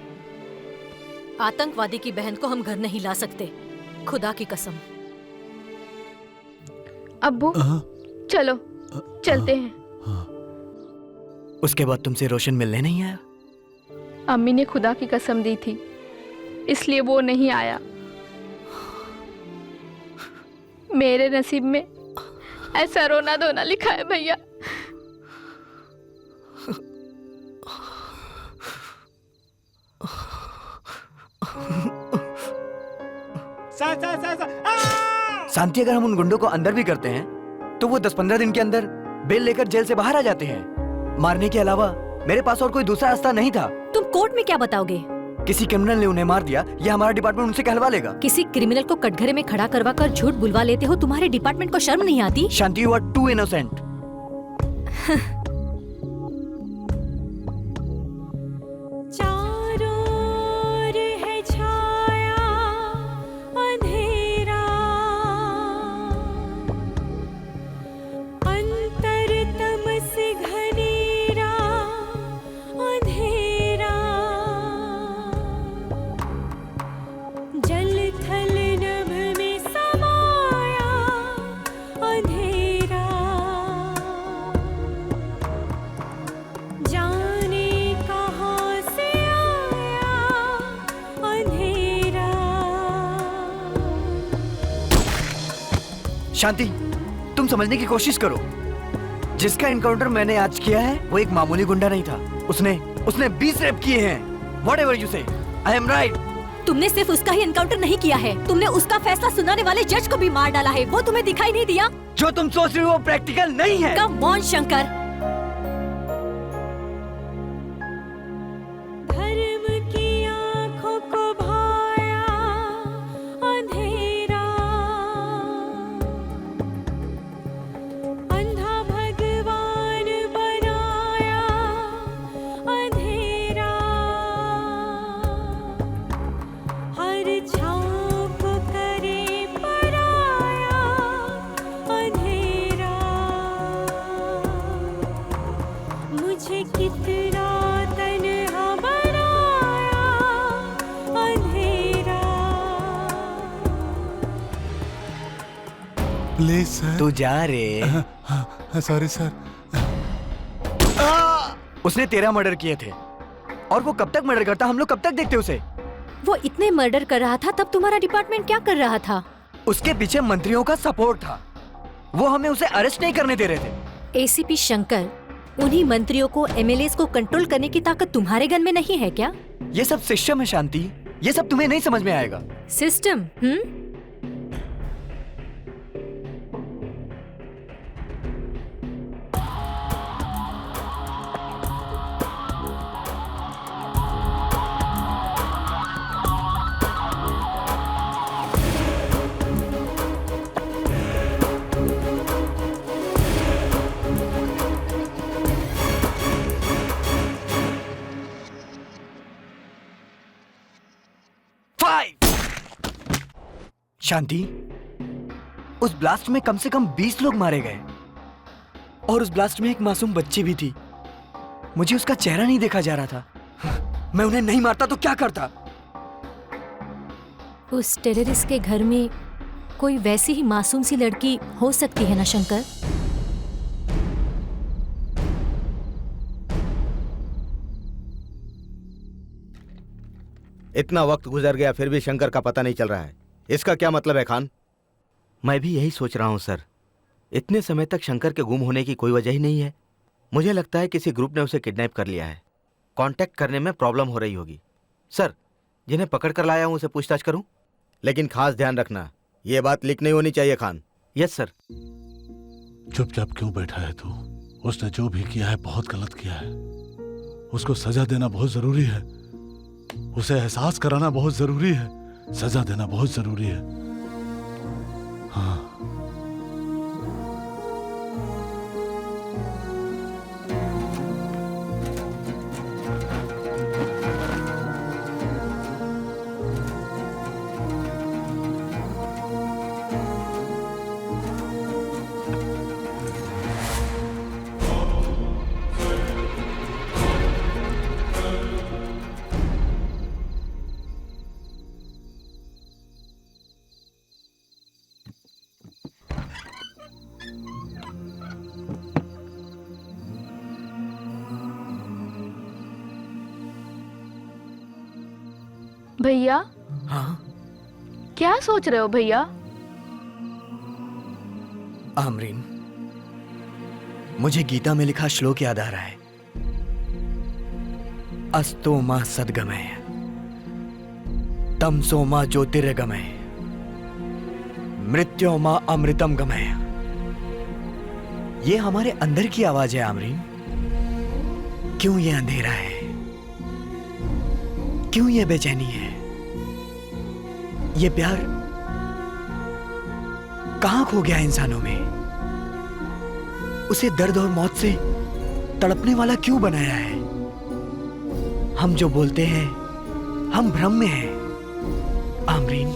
आतंकवादी की बहन को हम घर नहीं ला सकते, खुदा की कसम। अब्बू चलो चलते हैं। उसके बाद तुमसे रोशन मिलने नहीं आया? अम्मी ने खुदा की कसम दी थी, इसलिए वो नहीं आया। मेरे नसीब में ऐसा रोना धोना लिखा है भैया। शांति, अगर हम उन गुंडों को अंदर भी करते हैं तो वो 10-15 दिन के अंदर बेल लेकर जेल से बाहर आ जाते हैं। मारने के अलावा मेरे पास और कोई दूसरा रास्ता नहीं था। तुम कोर्ट में क्या बताओगे? किसी क्रिमिनल ने उन्हें मार दिया, ये हमारा डिपार्टमेंट उनसे कहलवा लेगा। किसी क्रिमिनल को कटघरे में खड़ा करवा कर झूठ बुलवा लेते हो। तुम्हारे डिपार्टमेंट को शर्म नहीं आती? शांति, यू आर टू इनोसेंट। शांति, तुम समझने की कोशिश करो। जिसका एनकाउंटर मैंने आज किया है वो एक मामूली गुंडा नहीं था। उसने 20 रेप किए हैं। Whatever you say, I am right. तुमने सिर्फ उसका ही एनकाउंटर नहीं किया है, तुमने उसका फैसला सुनाने वाले जज को भी मार डाला है। वो तुम्हें दिखाई नहीं दिया? जो तुम सोच रही हो वो प्रैक्टिकल नहीं है। Come on Shankar. Please sir. तू जा रे। Sorry sir. उसने 13 मर्डर किए थे और वो कब तक मर्डर करता, हम लोग कब तक देखते उसे? वो इतने मर्डर कर रहा था तब तुम्हारा डिपार्टमेंट क्या कर रहा था? उसके पीछे मंत्रियों का सपोर्ट था। वो हमें उसे अरेस्ट नहीं करने दे रहे थे। एसीपी शंकर, उन्हीं मंत्रियों को, एमएलएस को कंट्रोल करने की ताकत तुम्हारे गन में नहीं है क्या? ये सब सिस्टम है शांति, ये सब तुम्हें नहीं समझ में आएगा। सिस्टम? शांति, उस ब्लास्ट में कम से कम 20 लोग मारे गए और उस ब्लास्ट में एक मासूम बच्ची भी थी। मुझे उसका चेहरा नहीं देखा जा रहा था। मैं उन्हें नहीं मारता तो क्या करता? उस टेररिस्ट के घर में कोई वैसी ही मासूम सी लड़की हो सकती है ना शंकर? इतना वक्त गुजर गया फिर भी शंकर का पता नहीं चल रहा है। इसका क्या मतलब है खान? मैं भी यही सोच रहा हूं सर। इतने समय तक शंकर के गुम होने की कोई वजह ही नहीं है। मुझे लगता है किसी ग्रुप ने उसे किडनैप कर लिया है। कांटेक्ट करने में प्रॉब्लम हो रही होगी। सर, जिन्हें पकड़ कर लाया हूं उसे पूछताछ करूं? लेकिन खास ध्यान रखना, ये बात लीक नहीं होनी चाहिए खान। Yes sir. चुपचाप क्यों बैठा है तू? उसने जो भी किया है बहुत गलत किया है। उसको सजा देना बहुत जरूरी है। उसे एहसास कराना बहुत जरूरी है। सजा देना बहुत जरूरी है। हाँ। भैया हाँ क्या सोच रहे हो भैया? आमरीन, मुझे गीता में लिखा श्लोक याद आ रहा है। अस्तो मा सद्गमय तमसो मा ज्योतिर्गमय मृत्यो मा अमृतम गमय। ये हमारे अंदर की आवाज है आमरीन। क्यों ये अंधेरा है, क्यों ये बेचैनी है, ये प्यार कहां खो गया इंसानों में? उसे दर्द और मौत से तड़पने वाला क्यों बनाया है? हम जो बोलते हैं हम भ्रम में हैं आमरीन।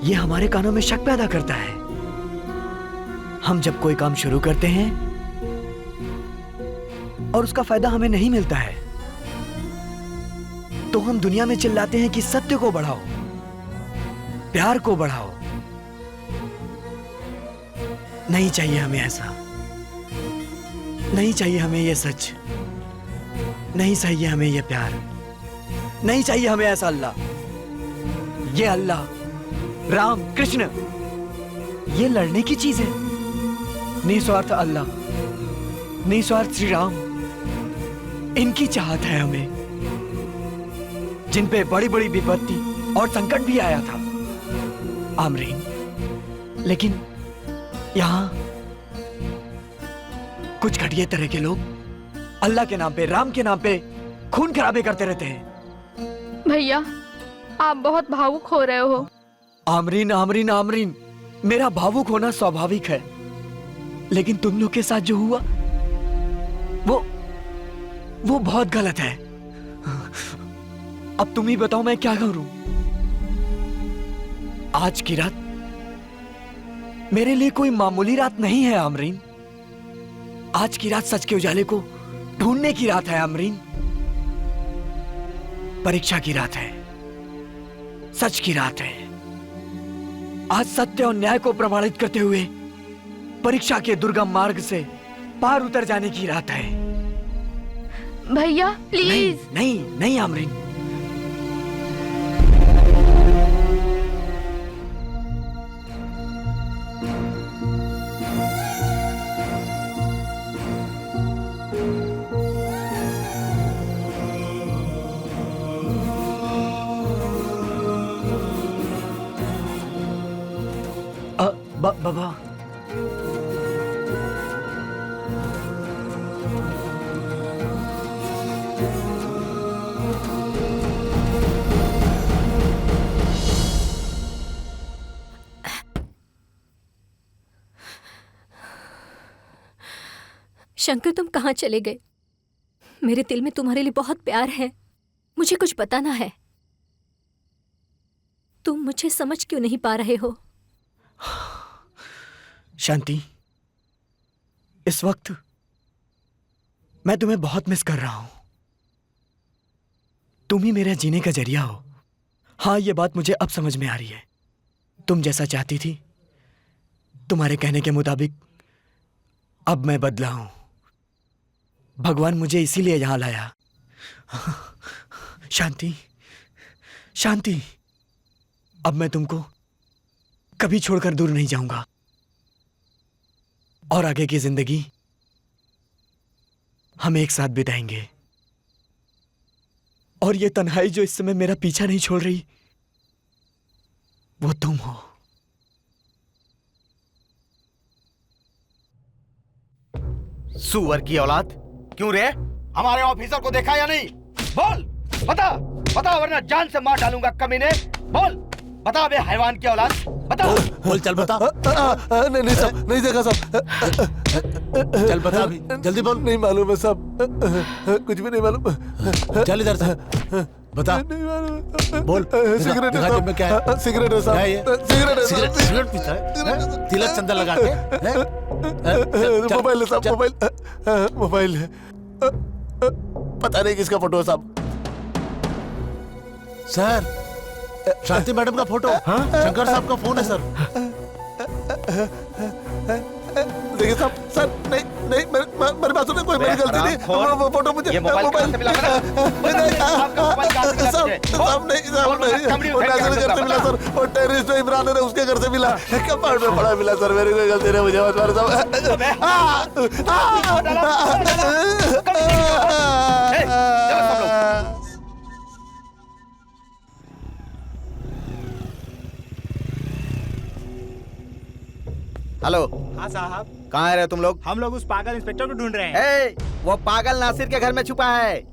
ये हमारे कानों में शक पैदा करता है। हम जब कोई काम शुरू करते हैं और उसका फायदा हमें नहीं मिलता है तो हम दुनिया में चिल्लाते हैं कि सत्य को बढ़ाओ, प्यार को बढ़ाओ। नहीं चाहिए हमें ऐसा, नहीं चाहिए हमें ये सच, नहीं चाहिए हमें ये प्यार, नहीं चाहिए हमें ऐसा अल्लाह। ये अल्लाह, राम, कृष्ण, ये लड़ने की चीज है। निस्वार्थ अल्लाह, निस्वार्थ श्री राम, इनकी चाहत है हमें, जिन पे बड़ी बड़ी विपत्ति और संकट भी आया था आमरीन। लेकिन यहां कुछ घटिया तरह के लोग अल्लाह के नाम पे, राम के नाम पे खून खराबे करते रहते हैं। भैया आप बहुत भावुक हो रहे हो। आमरीन आमरीन आमरीन, मेरा भावुक होना स्वाभाविक है, लेकिन तुम लोग के साथ जो हुआ वो बहुत गलत है। अब तुम ही बताओ मैं क्या करूं? आज की रात मेरे लिए कोई मामूली रात नहीं है आमरीन। आज की रात सच के उजाले को ढूंढने की रात है आमरीन। परीक्षा की रात है, सच की रात है। आज सत्य और न्याय को प्रमाणित करते हुए परीक्षा के दुर्गम मार्ग से पार उतर जाने की रात है। भैया प्लीज। नहीं नहीं नहीं आमरीन, बाबा शंकर, तुम कहाँ चले गए? मेरे दिल में तुम्हारे लिए बहुत प्यार है, मुझे कुछ बताना है। तुम मुझे समझ क्यों नहीं पा रहे हो? शांति, इस वक्त मैं तुम्हें बहुत मिस कर रहा हूं। तुम ही मेरे जीने का जरिया हो। हाँ, ये बात मुझे अब समझ में आ रही है। तुम जैसा चाहती थी, तुम्हारे कहने के मुताबिक अब मैं बदला हूं। भगवान मुझे इसीलिए यहां लाया। शांति, शांति, अब मैं तुमको कभी छोड़कर दूर नहीं जाऊंगा और आगे की जिंदगी हम एक साथ बिताएंगे। और ये तन्हाई जो इस समय मेरा पीछा नहीं छोड़ रही, वो तुम हो। सुअर की औलाद, क्यों रे? हमारे ऑफिसर को देखा या नहीं? बोल, बता बता, वरना जान से मार डालूंगा कमीने। बोल बता बे हैवान की औलाद, बता। बोल, चल बता। नहीं नहीं सब नहीं देखा सब। चल बता अभी, जल्दी बोल। नहीं मालूम है सब, कुछ भी नहीं मालूम। चल इधर से बता। नहीं मालूम। बोल, सिगरेट है जेब में क्या है? सिगरेट है सब। क्या है ये? सिगरेट है सब। सिगरेट पीता है? तिलक चंदन लगा के? मोबाइल है सब, मोबाइल है। पता नहीं किसका फोटो है सब। सर, शांति मैडम का फोटो। हाँ? शंकर साहब का फोन है सर। देखिए साहब, सर नहीं नहीं मेरी बात सुनो, कोई मेरी गलती नहीं। वो फोटो मुझे मोबाइल साहब नहीं, वो नासिर के घर से मिला सर, वो टेररिस्ट इमरान है उसके घर से मिला, कपाट में पड़ा मिला सर, मेरी कोई गलती नहीं, मुझे मत मारो साहब। हेलो। हाँ साहब। कहाँ रहे तुम लोग? हम लोग उस पागल इंस्पेक्टर को ढूंढ रहे हैं। वो पागल नासिर के घर में छुपा है,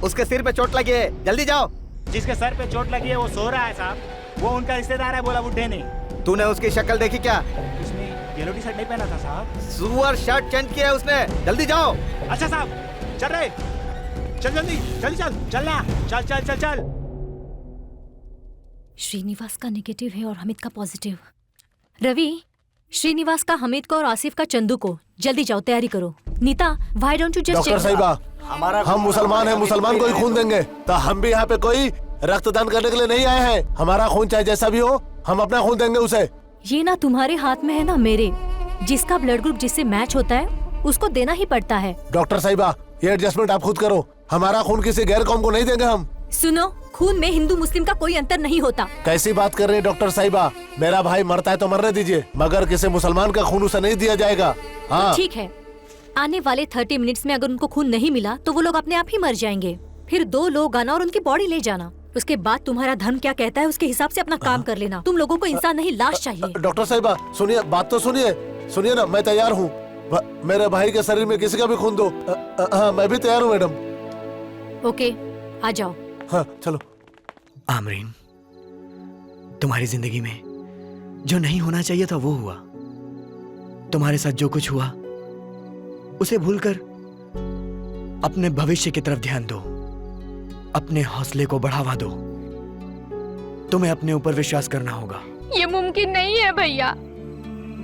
उसके सिर पे चोट लगी है, जल्दी जाओ। जिसके सर पे चोट लगी है वो सो रहा है साहब, वो उनका रिश्तेदार है, बोला बुड्ढे ने। तूने उसकी शक्ल देखी क्या? उसने येलो टी शर्ट नहीं पहना था साहब। सुअर शर्ट चेंज किया है उसने, जल्दी जाओ। अच्छा साहब, चल रहे, चल जल्दी जल्दी चल, चलना, चल चल चल चल। श्रीनिवास का नेगेटिव है और हमिद का पॉजिटिव। रवि, श्रीनिवास का हमिद को और आसिफ का चंदू को, जल्दी जाओ, तैयारी करो। Neeta, why don't you just doctor साहिबा, हम मुसलमान हैं, मुसलमान को ही खून देंगे, तो हम भी यहाँ पे कोई रक्तदान करने के लिए नहीं आए हैं। हमारा खून चाहे जैसा भी हो, हम अपना खून देंगे उसे। ये ना तुम्हारे हाथ में है ना मेरे, जिसका ब्लड ग्रुप जिससे मैच होता है उसको देना ही पड़ता है। डॉक्टर साहिबा, ये एडजस्टमेंट आप खुद करो, हमारा खून किसी गैर कौम को नहीं देंगे हम। सुनो, खून में हिंदू मुस्लिम का कोई अंतर नहीं होता। कैसी बात कर रहे हैं डॉक्टर साहिबा? मेरा भाई मरता है तो मरने दीजिए, मगर किसी मुसलमान का खून उसे नहीं दिया जाएगा। हाँ ठीक है, आने वाले 30 मिनट्स में अगर उनको खून नहीं मिला तो वो लोग अपने आप ही मर जाएंगे। फिर 2 लोग आना और उनकी बॉडी ले जाना। उसके बाद तुम्हारा धर्म क्या कहता है उसके हिसाब से अपना काम कर लेना। तुम लोगों को इंसान नहीं, लाश चाहिए। डॉक्टर साहिबा सुनिए, बात तो सुनिए, सुनिए ना, मैं तैयार हूँ, मेरे भाई के शरीर में किसी का भी खून दो। हाँ, मैं भी तैयार हूँ मैडम। ओके, आ जाओ। हाँ चलो। आमरीन, तुम्हारी जिंदगी में जो नहीं होना चाहिए था वो हुआ। तुम्हारे साथ जो कुछ हुआ उसे भूलकर अपने भविष्य की तरफ ध्यान दो, अपने हौसले को बढ़ावा दो। तुम्हें अपने ऊपर विश्वास करना होगा। ये मुमकिन नहीं है भैया।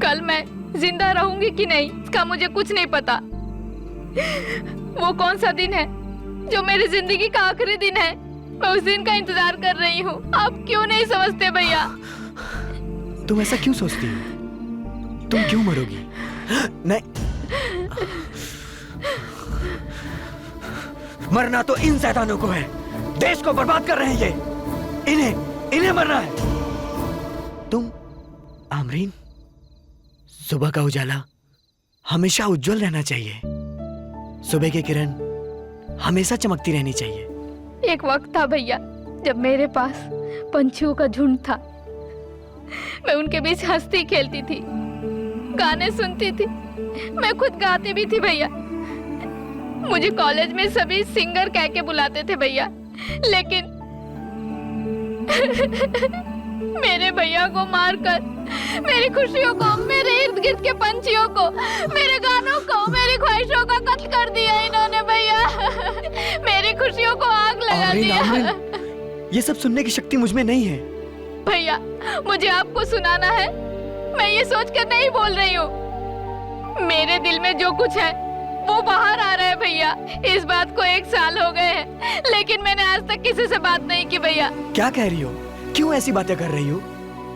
कल मैं जिंदा रहूंगी कि नहीं इसका मुझे कुछ नहीं पता। वो कौन सा दिन है जो मेरी जिंदगी का आखिरी दिन है, मैं उस दिन का इंतजार कर रही हूँ। आप क्यों नहीं समझते भैया? तुम ऐसा क्यों सोचती हो? तुम क्यों मरोगी? नहीं, मरना तो इन शैतानों को है, देश को बर्बाद कर रहे हैं ये। इन्हें मरना है। तुम आमरीन, सुबह का उजाला हमेशा उज्जवल रहना चाहिए। सुबह की किरण हमेशा चमकती रहनी चाहिए। एक वक्त था भैया जब मेरे पास पंछियों का झुंड था। मैं उनके बीच हंसती खेलती थी, गाने सुनती थी, मैं खुद गाती भी थी भैया। मुझे कॉलेज में सभी सिंगर कह के बुलाते थे भैया, लेकिन मेरे भैया को मारकर मेरी खुशियों को, मेरे इर्द गिर्द के पंछियों को, मेरे गानों को, मेरी ख्वाहिशों का कत्ल कर दिया इन्होंने भैया। मेरी खुशियों को आग लगा दिया। ये सब सुनने की शक्ति मुझ में नहीं है भैया। मुझे आपको सुनाना है, मैं ये सोचकर नहीं बोल रही हूँ। मेरे दिल में जो कुछ है वो बाहर आ रहा है भैया। इस बात को 1 साल हो गए हैं, लेकिन मैंने आज तक किसी से बात नहीं की भैया। क्या कह रही हो? क्यों ऐसी बातें कर रही हो?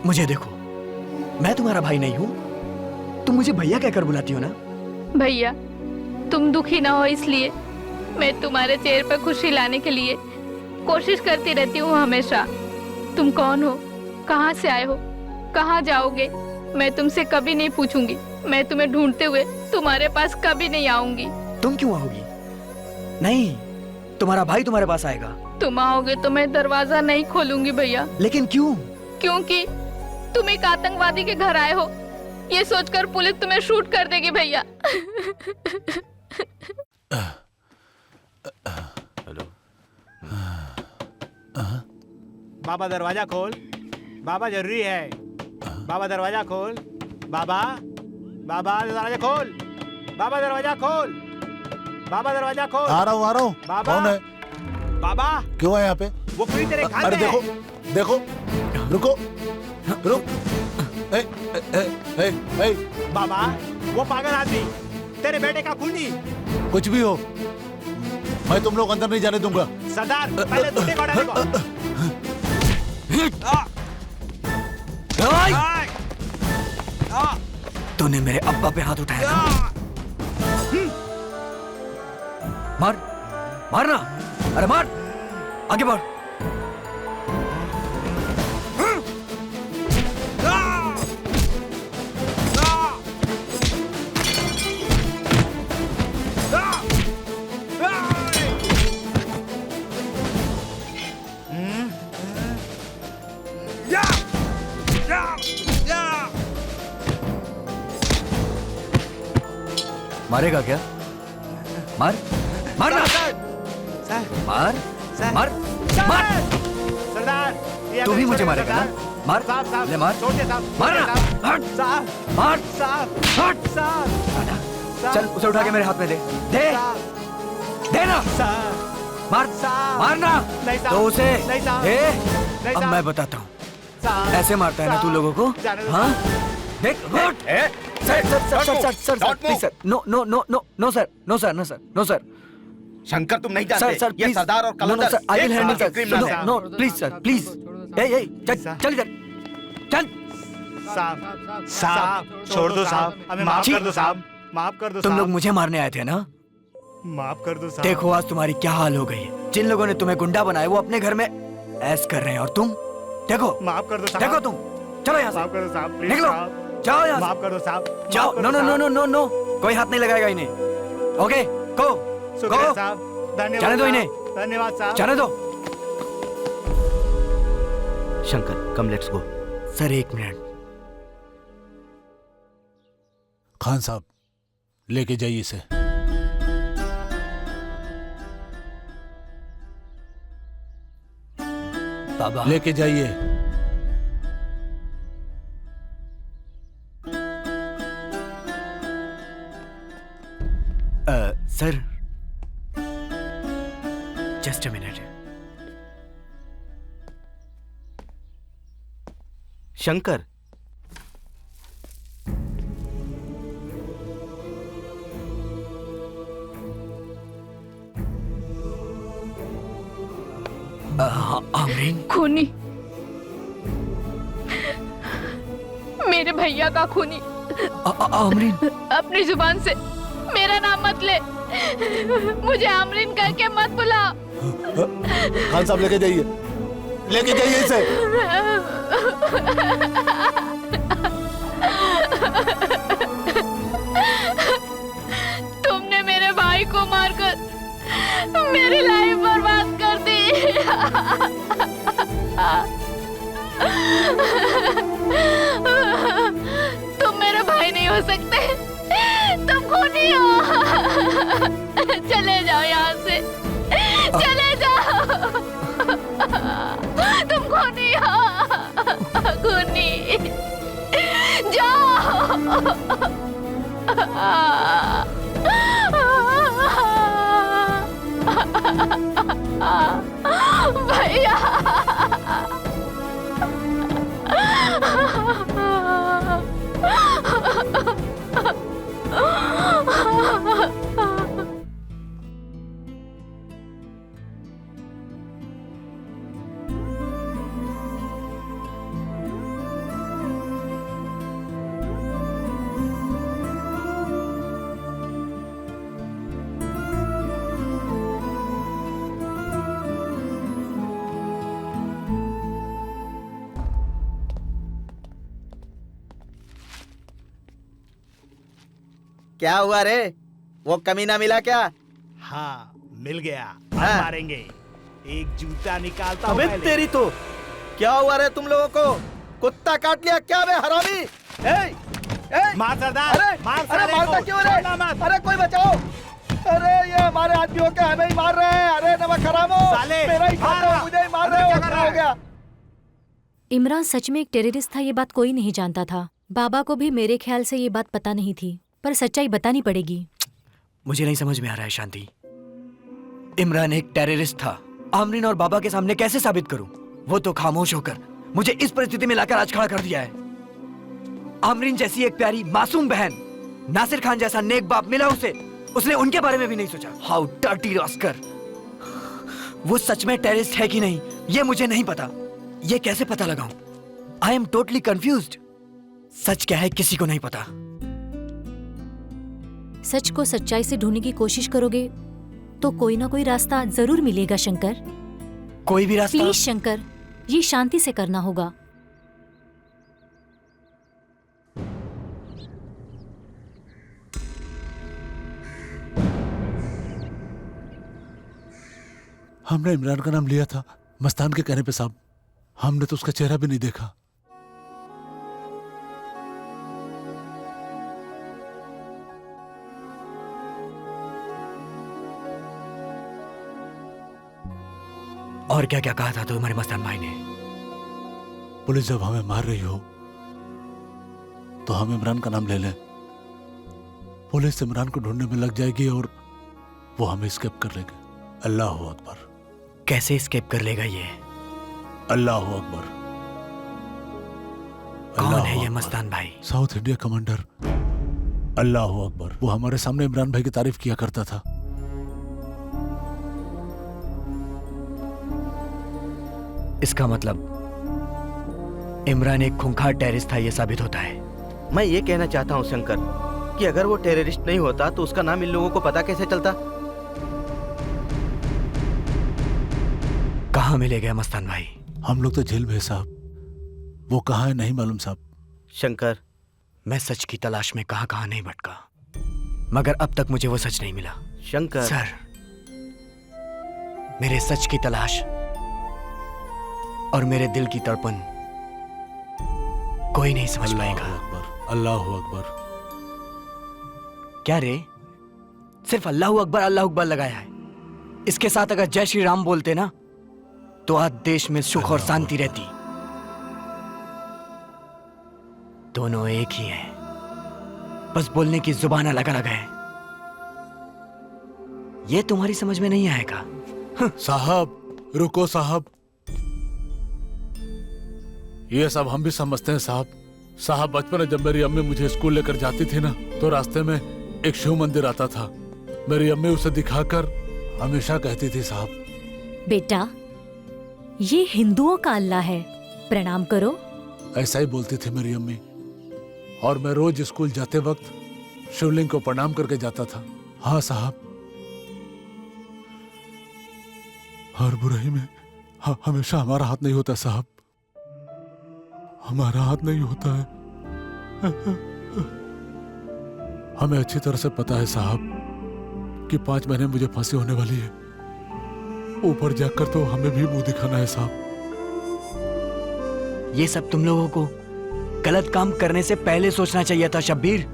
मुझे देखो, मैं तुम्हारा भाई नहीं हूँ। तुम मुझे भैया कहकर बुलाती हो ना? भैया, तुम दुखी ना हो इसलिए मैं तुम्हारे चेहरे पर खुशी लाने के लिए कोशिश करती रहती हूँ हमेशा। तुम कौन हो, कहाँ से आए हो, कहाँ जाओगे, मैं तुमसे कभी नहीं पूछूंगी। मैं तुम्हें ढूंढते हुए तुम्हारे पास कभी नहीं आऊंगी। तुम क्यों आओगी? नहीं, तुम्हारा भाई तुम्हारे पास आएगा। तुम आओगे तो मैं दरवाजा नहीं खोलूंगी भैया। लेकिन क्यों? क्योंकि तुम एक आतंकवादी के घर आए हो, ये सोचकर पुलिस तुम्हें शूट कर देगी भैया। हेलो। बाबा दरवाजा खोल, बाबा जरूरी है। बाबा दरवाजा खोल, बाबा, बाबा दरवाजा खोल, बाबा दरवाजा खोल, बाबा दरवाजा खोल। आ रहा हूँ। बाबा, कौन है? बाबा क्यों है यहाँ पे? वो पूरी तेरे खाते अरे देखो, देखो, रुको, रुक। बाबा, वो पागल आदमी तेरे बेटे का खूनी। कुछ भी हो, मैं तुम लोग अंदर नहीं जाने दूंगा। सरदार, पहले तुझे को डालेगा। तूने मेरे अब्बा पे हाथ उठाया था। मार, मारना, अरे मार, आगे बढ़। मारेगा क्या? मार, मारना, मार, मार, मार। सरदार, तू भी मुझे मारेगा ना? मार, ले मार, मारना, हट, मार, हट, चल उसे उठा के मेरे हाथ में दे, दे, देना, मार, मारना, तो उसे दे। अब मैं बताता हूँ, ऐसे मारता है ना तू लोगों को? हाँ, देख, हट, sir, please sir, no no no no no sir, no sir, no sir, no sir. Shankar तुम नहीं जानते, सर, ये सरदार और कलंदर सर, आई विल एक हैंडल साथ के criminal हैं। No, please sir, please. ए, चल इधर, चल। साहब, छोड़ दो साहब, हमें माफ कर दो साहब, माफ कर दो। तुम लोग मुझे मारने आए थे ना? माफ कर दो साहब। देखो आज तुम्हारी क्या हाल हो गई है। जिन लोगों ने तुम्हें गुंडा बनाया वो अपने घर में ऐश कर रहे हैं और तुम देखो, माफ कर दो साहब, देखो तुम, चलो यहाँ से, माफ कर दो साहब, प्लीज निकलो, साहब, जाओ यहाँ से, माफ कर दो साहब, जाओ। No no no no no no, कोई हाथ नहीं लगाएगा इन्हें। ओके, गो, शुक्रिया साहब, धन्यवाद, जाने दो इन्हें, धन्यवाद साहब, जाने दो। Shankar, come let's go. Sir एक मिनट। खान साहब, लेके जाइए इसे। बाबा, लेके जाइए। Sir, just a minute. Shankar, Amreen, खूनी, मेरे भैया का खूनी। आमरीन, अपनी जुबान से मेरा नाम मत ले, मुझे आमरीन कह के मत बुला। खान साहब लेके जाइए, लेके जाइए इसे। तुमने मेरे भाई को मारकर मेरी लाइफ बर्बाद कर दी। तुम मेरे भाई नहीं हो सकते, तुम खूनी हो। चले जाओ यहाँ से, चले जाओ। तुम खूनी हो, खूनी, जाओ। भैया, क्या हुआ रे? वो कमीना मिला क्या? हाँ, मिल गया। हाँ। मारेंगे, एक जूता निकालता हूँ अबे पहले। तेरी तो क्या हुआ रे तुम लोगों को? कुत्ता काट लिया क्या बे हरामी? मार सरदार, अरे मार अरे साले मारता को, क्यों रे? छोड़ना मत। अरे कोई बचाओ! अरे ये हमारे आदमियों के हमें ही मार रहे हैं। अरे नमक हरामो, साले, मेरा ही खाते हो, मुझे ही मार रहे हो। क्या हो गया? इमरान सच में एक टेररिस्ट था, ये बात कोई नहीं जानता था। बाबा को भी मेरे ख्याल से ये बात पता नहीं थी, पर सच्चाई बतानी पड़ेगी। मुझे नहीं समझ में आ रहा है शांति। इमरान एक टेररिस्ट था, आमरीन और बाबा के सामने कैसे साबित करूं? वो तो खामोश होकर मुझे इस परिस्थिति में लाकर आज खड़ा कर दिया है। आमरीन जैसी एक प्यारी मासूम बहन, नासिर खान जैसा नेक बाप मिला उसे, उसने उनके बारे में भी नहीं सोचा। How dirty rascal! वो सच में टेररिस्ट है कि नहीं ये मुझे नहीं पता। ये कैसे पता लगाऊं? I am totally confused. सच क्या है किसी को नहीं पता। सच को सच्चाई से ढूंढने की कोशिश करोगे तो कोई ना कोई रास्ता जरूर मिलेगा शंकर। कोई भी रास्ता? प्लीज शंकर, ये शांति से करना होगा। हमने इमरान का नाम लिया था मस्तान के कहने पे साहब, हमने तो उसका चेहरा भी नहीं देखा। और क्या क्या कहा था तुम्हारे मस्तान भाई ने? पुलिस जब हमें मार रही हो तो हम इमरान का नाम ले लें। पुलिस इमरान को ढूंढने में लग जाएगी और वो हमें स्केप कर लेंगे। अल्लाह अकबर। कैसे स्केप कर लेगा ये? अल्लाह अकबर। कौन है ये मस्तान भाई? South India commander. अल्लाह अकबर। वो हमारे सामने इमरान भाई की तारीफ किया करता था। इसका मतलब इमरान एक खूंखार टेररिस्ट था, ये साबित होता है। मैं ये कहना चाहता हूँ शंकर कि अगर वो टेररिस्ट नहीं होता तो उसका नाम इन लोगों को पता कैसे चलता? कहाँ मिले गए मस्तान भाई? हम लोग तो जेल में है साहब, वो कहाँ है नहीं मालूम साहब। शंकर, मैं सच की तलाश में कहाँ कहाँ नहीं भटका, मगर अब तक मुझे वो सच नहीं मिला। शंकर सर, मेरे सच की तलाश और मेरे दिल की तड़पन कोई नहीं समझ पाएगा। अल्लाह अकबर। क्या रे, सिर्फ अल्लाह अकबर लगाया है? इसके साथ अगर जय श्री राम बोलते ना तो आज देश में सुख और शांति रहती। दोनों एक ही हैं, बस बोलने की जुबान अलग अलग है। ये तुम्हारी समझ में नहीं आएगा। साहब रुको साहब, ये सब हम भी समझते हैं साहब। साहब बचपन में जब मेरी अम्मी मुझे स्कूल लेकर जाती थी ना तो रास्ते में एक शिव मंदिर आता था। मेरी अम्मी उसे दिखाकर हमेशा कहती थी साहब, बेटा ये हिंदुओं का अल्लाह है, प्रणाम करो। ऐसा ही बोलती थी मेरी अम्मी, और मैं रोज स्कूल जाते वक्त शिवलिंग को प्रणाम करके जाता था। हाँ साहब, हर बुराई में हमेशा हमारा हाथ नहीं होता साहब, हमारा हाथ नहीं होता है। हमें अच्छी तरह से पता है साहब कि 5 महीने मुझे फांसी होने वाली है। ऊपर जाकर तो हमें भी मुंह दिखाना है साहब। ये सब तुम लोगों को गलत काम करने से पहले सोचना चाहिए था शब्बीर।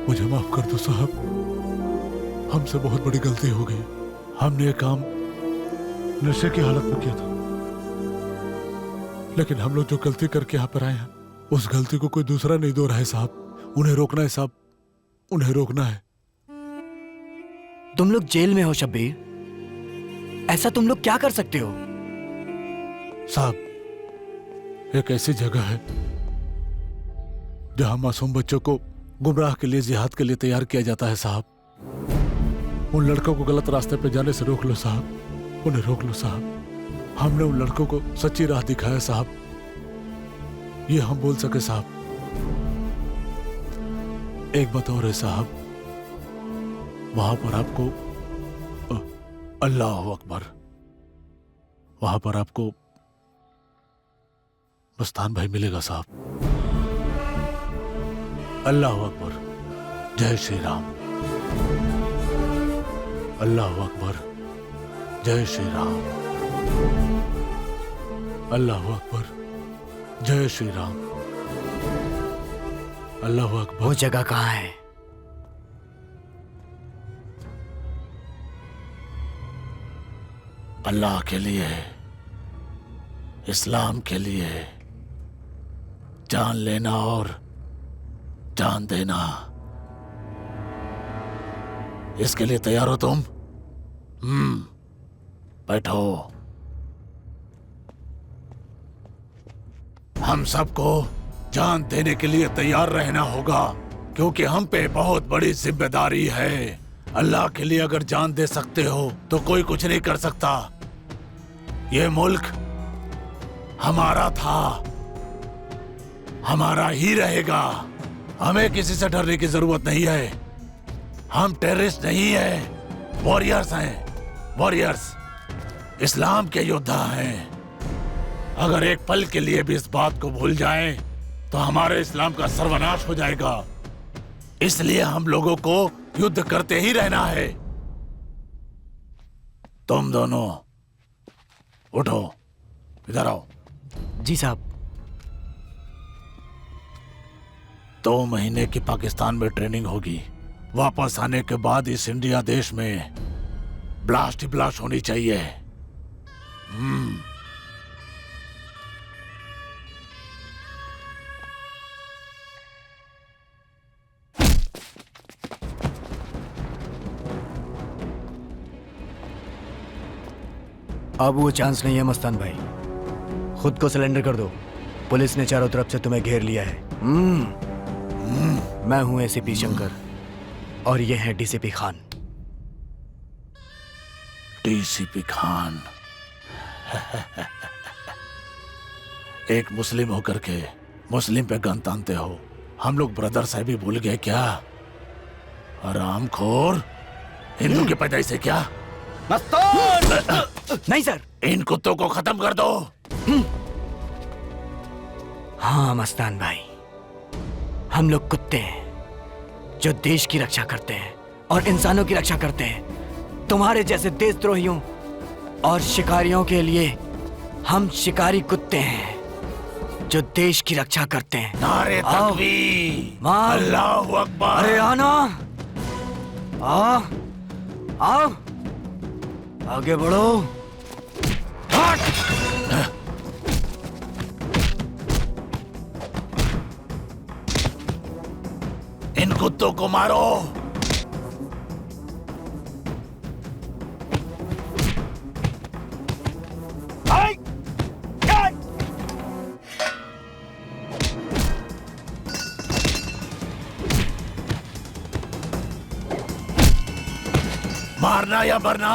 मुझे माफ कर दो साहब, हमसे बहुत बड़ी गलती हो गई। हमने ये काम नशे की हालत में किया था, लेकिन हम लोग जो गलती करके यहाँ पर आए हैं उस गलती को कोई दूसरा नहीं दो रहा है साहब। उन्हें रोकना है साहब, उन्हें रोकना है। तुम लोग जेल में हो शब्बीर, ऐसा तुम लोग क्या कर सकते हो? साहब एक ऐसी जगह है जहां मासूम बच्चों को गुमराह के लिए, जिहाद के लिए तैयार किया जाता है साहब। उन लड़कों को गलत रास्ते पे जाने से रोक लो साहब, उन्हें रोक लो साहब। हमने उन लड़कों को सच्ची राह दिखाया साहब, ये हम बोल सके साहब। एक बात और है साहब, वहां पर आपको अल्लाह अकबर, वहां पर आपको मस्तान भाई मिलेगा साहब। अल्लाह अकबर, जय श्री राम। अल्लाह अकबर, जय श्री राम। अल्लाह अकबर, जय श्री राम। अल्लाह अकबर। वो जगह कहाँ है? अल्लाह के लिए, इस्लाम के लिए जान लेना और जान देना, इसके लिए तैयार हो तुम? बैठो। हम सबको जान देने के लिए तैयार रहना होगा, क्योंकि हम पे बहुत बड़ी जिम्मेदारी है। अल्लाह के लिए अगर जान दे सकते हो तो कोई कुछ नहीं कर सकता। ये मुल्क हमारा था, हमारा ही रहेगा। हमें किसी से डरने की जरूरत नहीं है। हम टेररिस्ट नहीं है, वॉरियर्स हैं, वॉरियर्स, इस्लाम के योद्धा हैं। अगर एक पल के लिए भी इस बात को भूल जाएं, तो हमारे इस्लाम का सर्वनाश हो जाएगा। इसलिए हम लोगों को युद्ध करते ही रहना है। तुम दोनों उठो, इधर आओ। जी साहब। 2 महीने की पाकिस्तान में ट्रेनिंग होगी। वापस आने के बाद इस इंडिया देश में ब्लास्ट ही ब्लास्ट होनी चाहिए। अब वो चांस नहीं है मस्तान भाई, खुद को सरेंडर कर दो। पुलिस ने चारों तरफ से तुम्हें घेर लिया है। मैं हूं एसीपी शंकर और ये है डीसीपी खान। डीसीपी खान। एक मुस्लिम होकर के मुस्लिम पे गन तानते हो। हम लोग ब्रदर साहब ही भूल गए क्या? हरामखोर, हिंदू की पैदाइश से क्या? नहीं सर। इन कुत्तों को खत्म कर दो। हाँ मस्तान भाई, हम लोग कुत्ते हैं जो देश की रक्षा करते हैं और इंसानों की रक्षा करते हैं। तुम्हारे जैसे देशद्रोहियों और शिकारियों के लिए हम शिकारी कुत्ते हैं जो देश की रक्षा करते हैं। नारे तकबीर, अल्लाहू अकबर। अरे आना, आओ आओ, आगे बढ़ो। इन कुत्तों को मारो। मारना या मरना,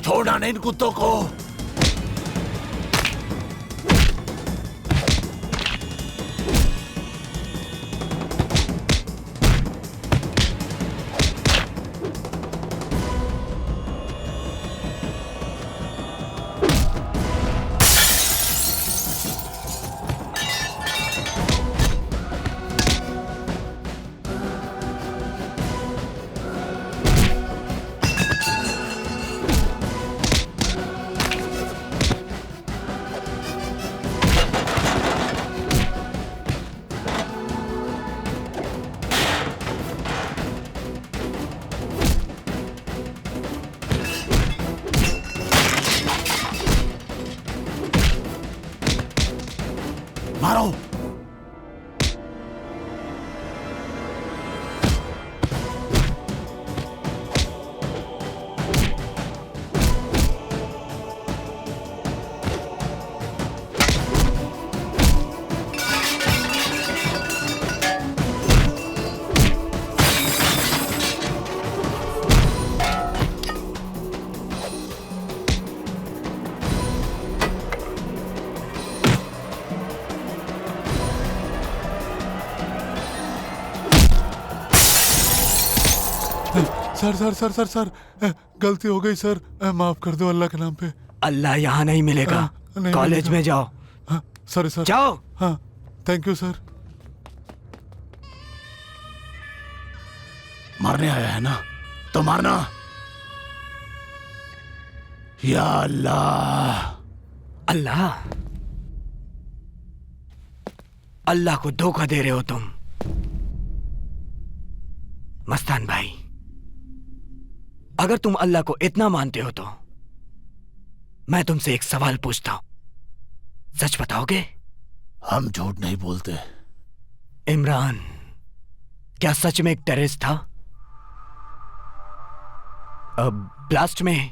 छोड़ना नहीं इन कुत्तों को। मारो। Sir sir sir sir sir गलती हो गई सर, माफ कर दो अल्लाह के नाम पे। अल्लाह यहाँ नहीं मिलेगा, कॉलेज में जाओ। Sorry sir. जाओ। हाँ थैंक यू सर। मारने आया है ना, तो मारना। या अल्लाह। अल्लाह, अल्लाह को धोखा दे रहे हो तुम। मस्तान भाई, अगर तुम अल्लाह को इतना मानते हो तो मैं तुमसे एक सवाल पूछता हूं, सच बताओगे? हम झूठ नहीं बोलते। इमरान क्या सच में एक टेररिस्ट था? अब ब्लास्ट में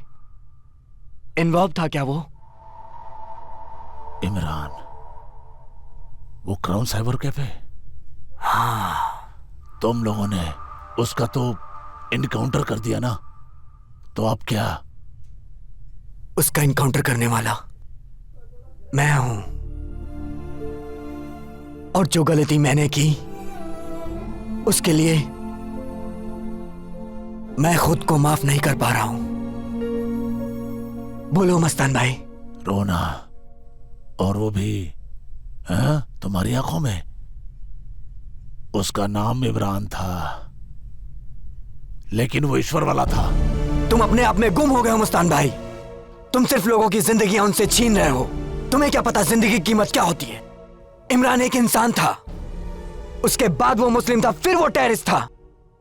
इन्वॉल्व था क्या वो? इमरान, वो क्राउन साइबर कैफे? हाँ। तुम लोगों ने उसका तो इनकाउंटर कर दिया ना, तो अब क्या? उसका इनकाउंटर करने वाला मैं हूं, और जो गलती मैंने की उसके लिए मैं खुद को माफ नहीं कर पा रहा हूं। बोलो मस्तान भाई। रोना, और वो भी तुम्हारी आंखों में। उसका नाम इमरान था, लेकिन वो ईश्वर वाला था। तुम अपने आप में गुम हो गए हो मस्तान भाई। तुम सिर्फ लोगों की जिंदगियां उनसे छीन रहे हो। तुम्हें क्या पता जिंदगी की कीमत क्या होती है। इमरान एक इंसान था, उसके बाद वो मुस्लिम था, फिर वो टेररिस्ट था।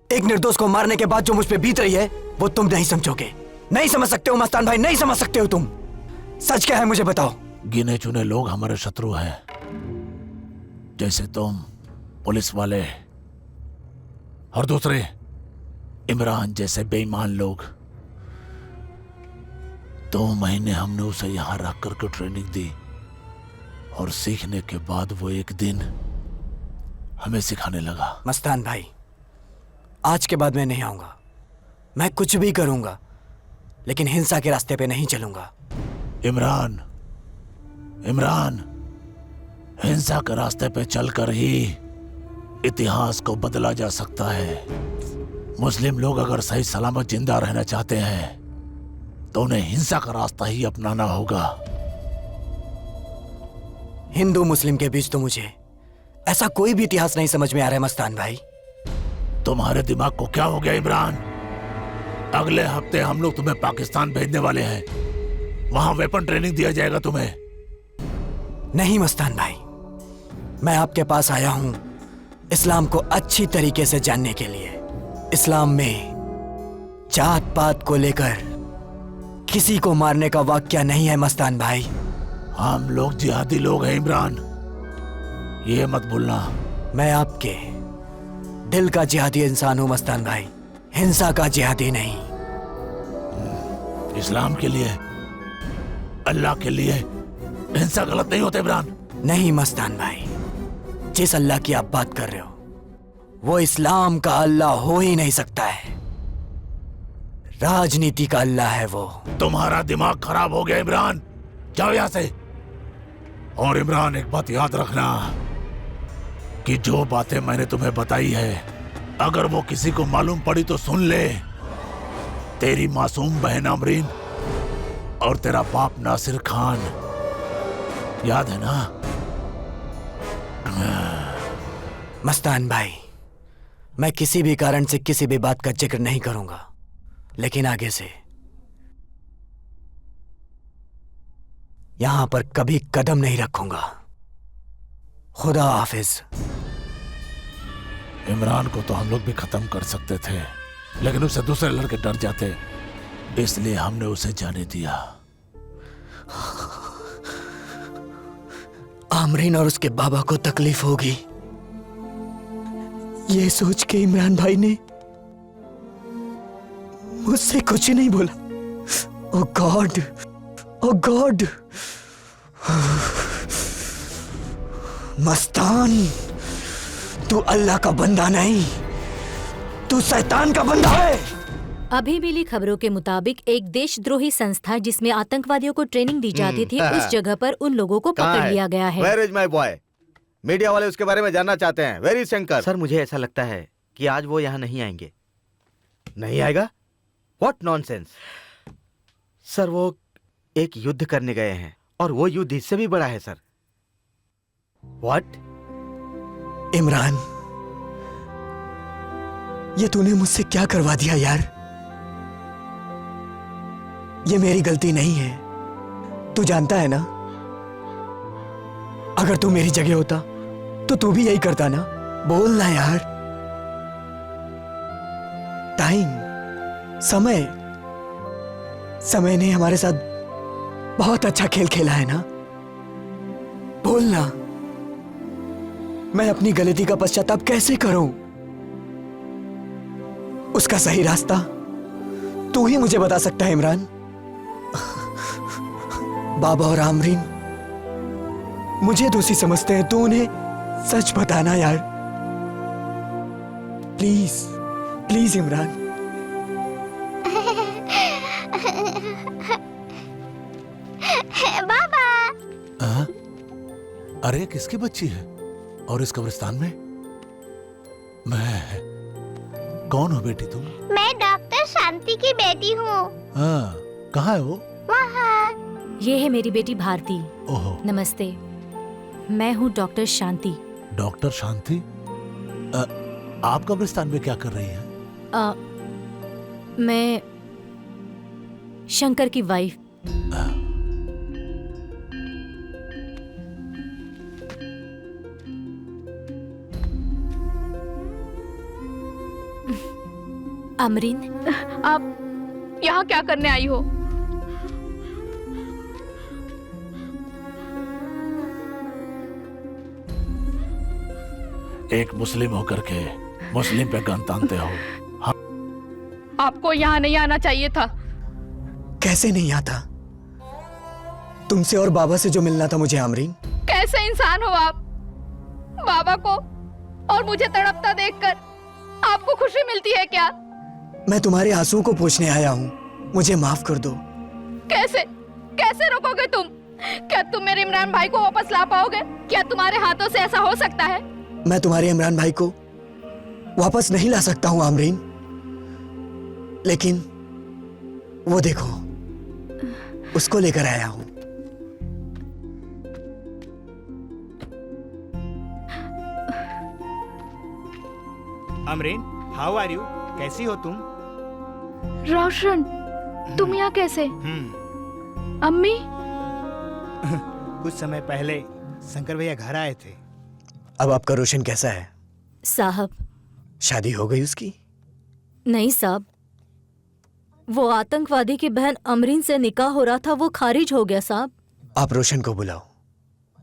एक निर्दोष को मारने के बाद जो मुझ पे बीत रही है वो तुम नहीं समझोगे। नहीं समझ सकते हो मस्तान भाई, नहीं समझ सकते हो तुम। सच क्या है मुझे बताओ। गिने चुने लोग हमारे शत्रु हैं, जैसे तुम, पुलिस वाले, और दूसरे इमरान जैसे बेईमान लोग। 2 महीने हमने उसे यहां रख करके ट्रेनिंग दी, और सीखने के बाद वो एक दिन हमें सिखाने लगा। मस्तान भाई, आज के बाद मैं नहीं आऊंगा। मैं कुछ भी करूंगा, लेकिन हिंसा के रास्ते पे नहीं चलूंगा। इमरान, इमरान, हिंसा के रास्ते पे चलकर ही इतिहास को बदला जा सकता है। मुस्लिम लोग अगर सही सलामत जिंदा रहना चाहते हैं तो उन्हें हिंसा का रास्ता ही अपनाना होगा। हिंदू मुस्लिम के बीच तो मुझे ऐसा कोई भी इतिहास नहीं समझ में आ रहा है मस्तान भाई। तुम्हारे दिमाग को क्या हो गया इमरान? अगले हफ्ते हम लोग तुम्हें पाकिस्तान भेजने वाले हैं। वहां वेपन ट्रेनिंग दिया जाएगा तुम्हें। नहीं मस्तान भाई, मैं आपके पास आया हूं इस्लाम को अच्छी तरीके से जानने के लिए। इस्लाम में जात पात को लेकर किसी को मारने का वाक्या नहीं है मस्तान भाई। हम लोग जिहादी लोग हैं इमरान, ये मत भूलना। मैं आपके दिल का जिहादी इंसान हूं मस्तान भाई, हिंसा का जिहादी नहीं। इस्लाम के लिए, अल्लाह के लिए हिंसा गलत नहीं होता इमरान। नहीं मस्तान भाई, जिस अल्लाह की आप बात कर रहे हो वो इस्लाम का अल्लाह हो ही नहीं सकता है। राजनीति का अल्लाह है वो। तुम्हारा दिमाग खराब हो गया इमरान, जाओ यहां से। और इमरान, एक बात याद रखना कि जो बातें मैंने तुम्हें बताई है, अगर वो किसी को मालूम पड़ी तो सुन ले। तेरी मासूम बहन अमरीन और तेरा बाप नासिर खान, याद है ना? मस्तान भाई, मैं किसी भी कारण से किसी भी बात का जिक्र नहीं करूंगा, लेकिन आगे से यहां पर कभी कदम नहीं रखूंगा। खुदा हाफिज। इमरान को तो हम लोग भी खत्म कर सकते थे, लेकिन उससे दूसरे लड़के डर जाते, इसलिए हमने उसे जाने दिया। आमरीन और उसके बाबा को तकलीफ होगी, ये सोच के इमरान भाई ने मुझसे कुछ नहीं बोला। ओ गॉड, ओ गॉड। मस्तान, तू अल्लाह का बंदा नहीं, तू शैतान का बंदा है। अभी मिली खबरों के मुताबिक एक देशद्रोही संस्था जिसमें आतंकवादियों को ट्रेनिंग दी जाती थी, उस जगह पर उन लोगों को पकड़ लिया गया है। Where is my boy? Media वाले उसके बारे में जानना चाहते हैं। Where is Shankar? सर, मुझे ऐसा लगता है कि आज वो यहाँ नहीं आएंगे। नहीं आएगा? What nonsense. सर, वो एक युद्ध करने गए हैं, और वो युद्ध इससे भी बड़ा है सर। व्हाट? इमरान, ये तूने मुझसे क्या करवा दिया यार? ये मेरी गलती नहीं है, तू जानता है ना। अगर तू मेरी जगह होता तो तू भी यही करता ना। बोल ना यार। टाइम, समय ने हमारे साथ बहुत अच्छा खेल खेला है ना। बोल ना, मैं अपनी गलती का पश्चाताप कैसे करूं? उसका सही रास्ता तू ही मुझे बता सकता है इमरान। बाबा और आमरीन मुझे दोषी समझते हैं, तू उन्हें सच बताना यार। Please, please Imran. बाबा। अरे, किसकी बच्ची है और इस कब्रिस्तान में? मैं कौन हो बेटी तुम? मैं डॉक्टर शांति की बेटी हूँ। हाँ, कहाँ है वो? वहाँ। ये है मेरी बेटी भारती। ओहो। नमस्ते, मैं हूँ डॉक्टर शांति। डॉक्टर शांति? आप कब्रिस्तान में क्या कर रही हैं? मैं शंकर की वाइफ। अमरीन, आप यहाँ क्या करने आई हो? एक मुस्लिम होकर के मुस्लिम पे गन तानते हो। आपको यहाँ नहीं आना चाहिए था। कैसे नहीं आता? तुमसे और बाबा से जो मिलना था मुझे आमरीन। कैसे इंसान हो आप? बाबा को और मुझे तड़पता देखकर आपको खुशी मिलती है क्या? मैं तुम्हारे आंसुओं को पोंछने आया हूँ, मुझे माफ कर दो। कैसे कैसे रोकोगे तुम? क्या तुम मेरे इमरान भाई को वापस ला पाओगे? क्या तुम्हारे हाथों से ऐसा हो सकता है? मैं तुम्हारे इमरान भाई को वापस नहीं ला सकता हूँ आमरीन, लेकिन वो देखो, उसको लेकर आया हूँ। Amreen, how are you? कैसी हो तुम? रोशन, तुम यहाँ कैसे? अम्मी? कुछ समय पहले शंकर भैया घर आए थे। अब आपका रोशन कैसा है? साहब, शादी हो गई उसकी? नहीं साहब, वो आतंकवादी की बहन अमरीन से निकाह हो रहा था, वो खारिज हो गया साहब। आप रोशन को बुलाओ,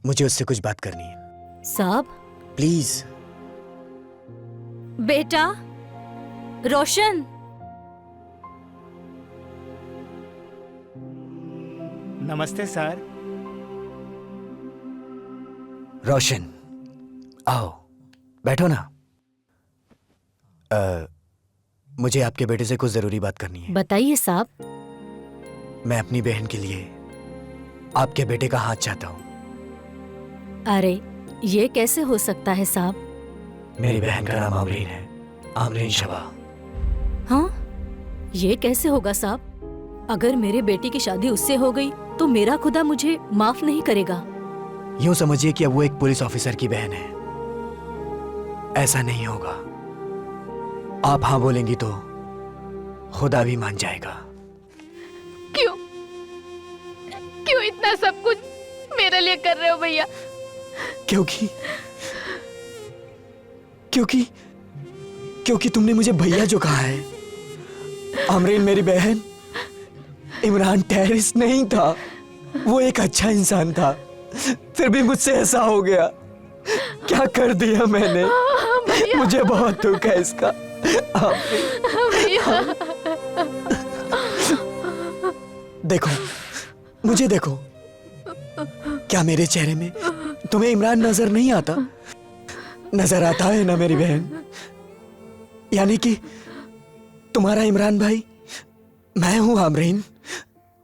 मुझे उससे कुछ बात करनी है। साहब प्लीज। बेटा रोशन। नमस्ते सर। रोशन, आओ बैठो ना। मुझे आपके बेटे से कुछ जरूरी बात करनी है। बताइए साहब। मैं अपनी बहन के लिए आपके बेटे का हाथ चाहता हूँ। अरे ये कैसे हो सकता है साहब? मेरी बहन का नाम आमरीन है, आमरीन शबा। हाँ, ये कैसे होगा साहब? अगर मेरे बेटी की शादी उससे हो गई तो मेरा खुदा मुझे माफ नहीं करेगा। यूं समझिए कि अब वो एक पुलिस ऑफिसर की बहन है। ऐसा नहीं होगा। आप हाँ बोलेंगी तो खुदा भी मान जाएगा। क्यों क्यों इतना सब कुछ मेरे लिए कर रहे हो भैया? क्योंकि क्योंकि क्योंकि तुमने मुझे भैया जो कहा है। अमरीन मेरी बहन, इमरान टेररिस्ट नहीं था, वो एक अच्छा इंसान था। फिर भी मुझसे ऐसा हो गया। क्या कर दिया मैंने? मुझे बहुत दुख है इसका। देखो, मुझे देखो। क्या मेरे चेहरे में तुम्हें इमरान नजर नहीं आता? नजर आता है ना मेरी बहन? यानी कि तुम्हारा इमरान भाई मैं हूं आमरीन,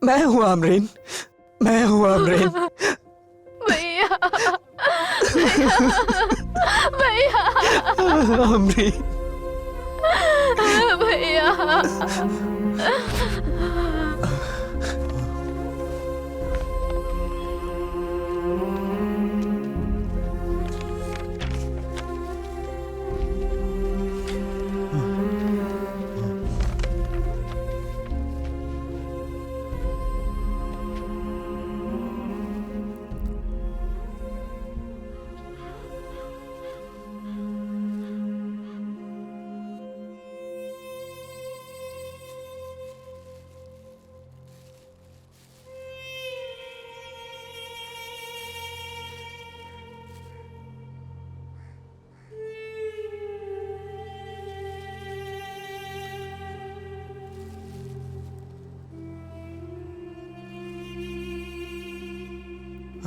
मैं हूं आमरीन, मैं हूं आमरीन। भैया भैया आमरीन भैया।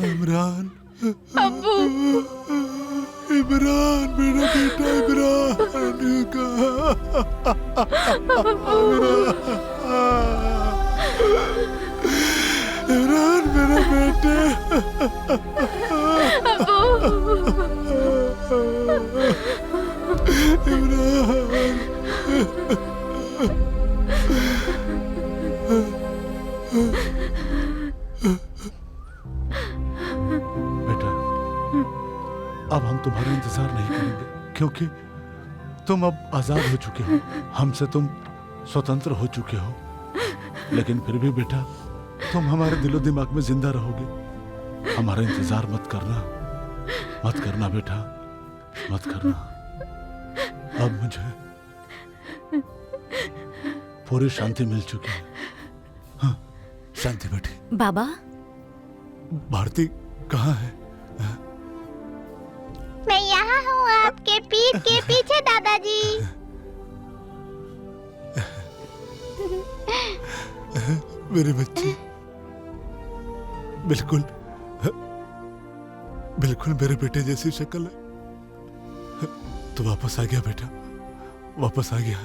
इमरान, अब्बू, इमरान मेरा बेटा इमरान मेरा बेटा। इमरान बेटा, अब हम तुम्हारा इंतजार नहीं करेंगे, क्योंकि तुम अब आजाद हो चुके हो, हमसे तुम स्वतंत्र हो चुके हो। लेकिन फिर भी बेटा, तुम हमारे दिलो दिमाग में जिंदा रहोगे। हमारा इंतजार मत करना, मत करना बेटा, मत करना। अब मुझे पूरी शांति मिल चुकी है। हाँ, शांति बेटी। बाबा, भारती कहाँ है? मैं यहाँ हूँ आपके पीठ के पीछे दादाजी। मेरे बच्चे, बिल्कुल बिल्कुल मेरे बेटे जैसी शक्ल है। तो वापस आ गया बेटा, वापस आ गया।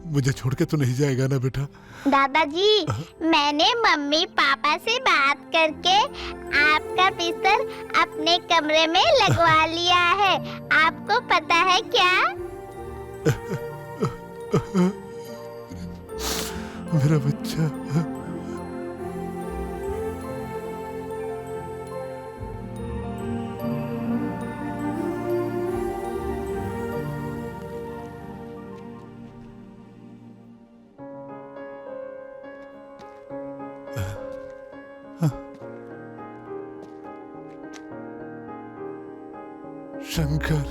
मुझे छोड़ के तो नहीं जाएगा ना बेटा? दादाजी, मैंने मम्मी पापा से बात करके आपका बिस्तर अपने कमरे में लगवा लिया है। आपको पता है क्या? मेरा बच्चा। शंकर।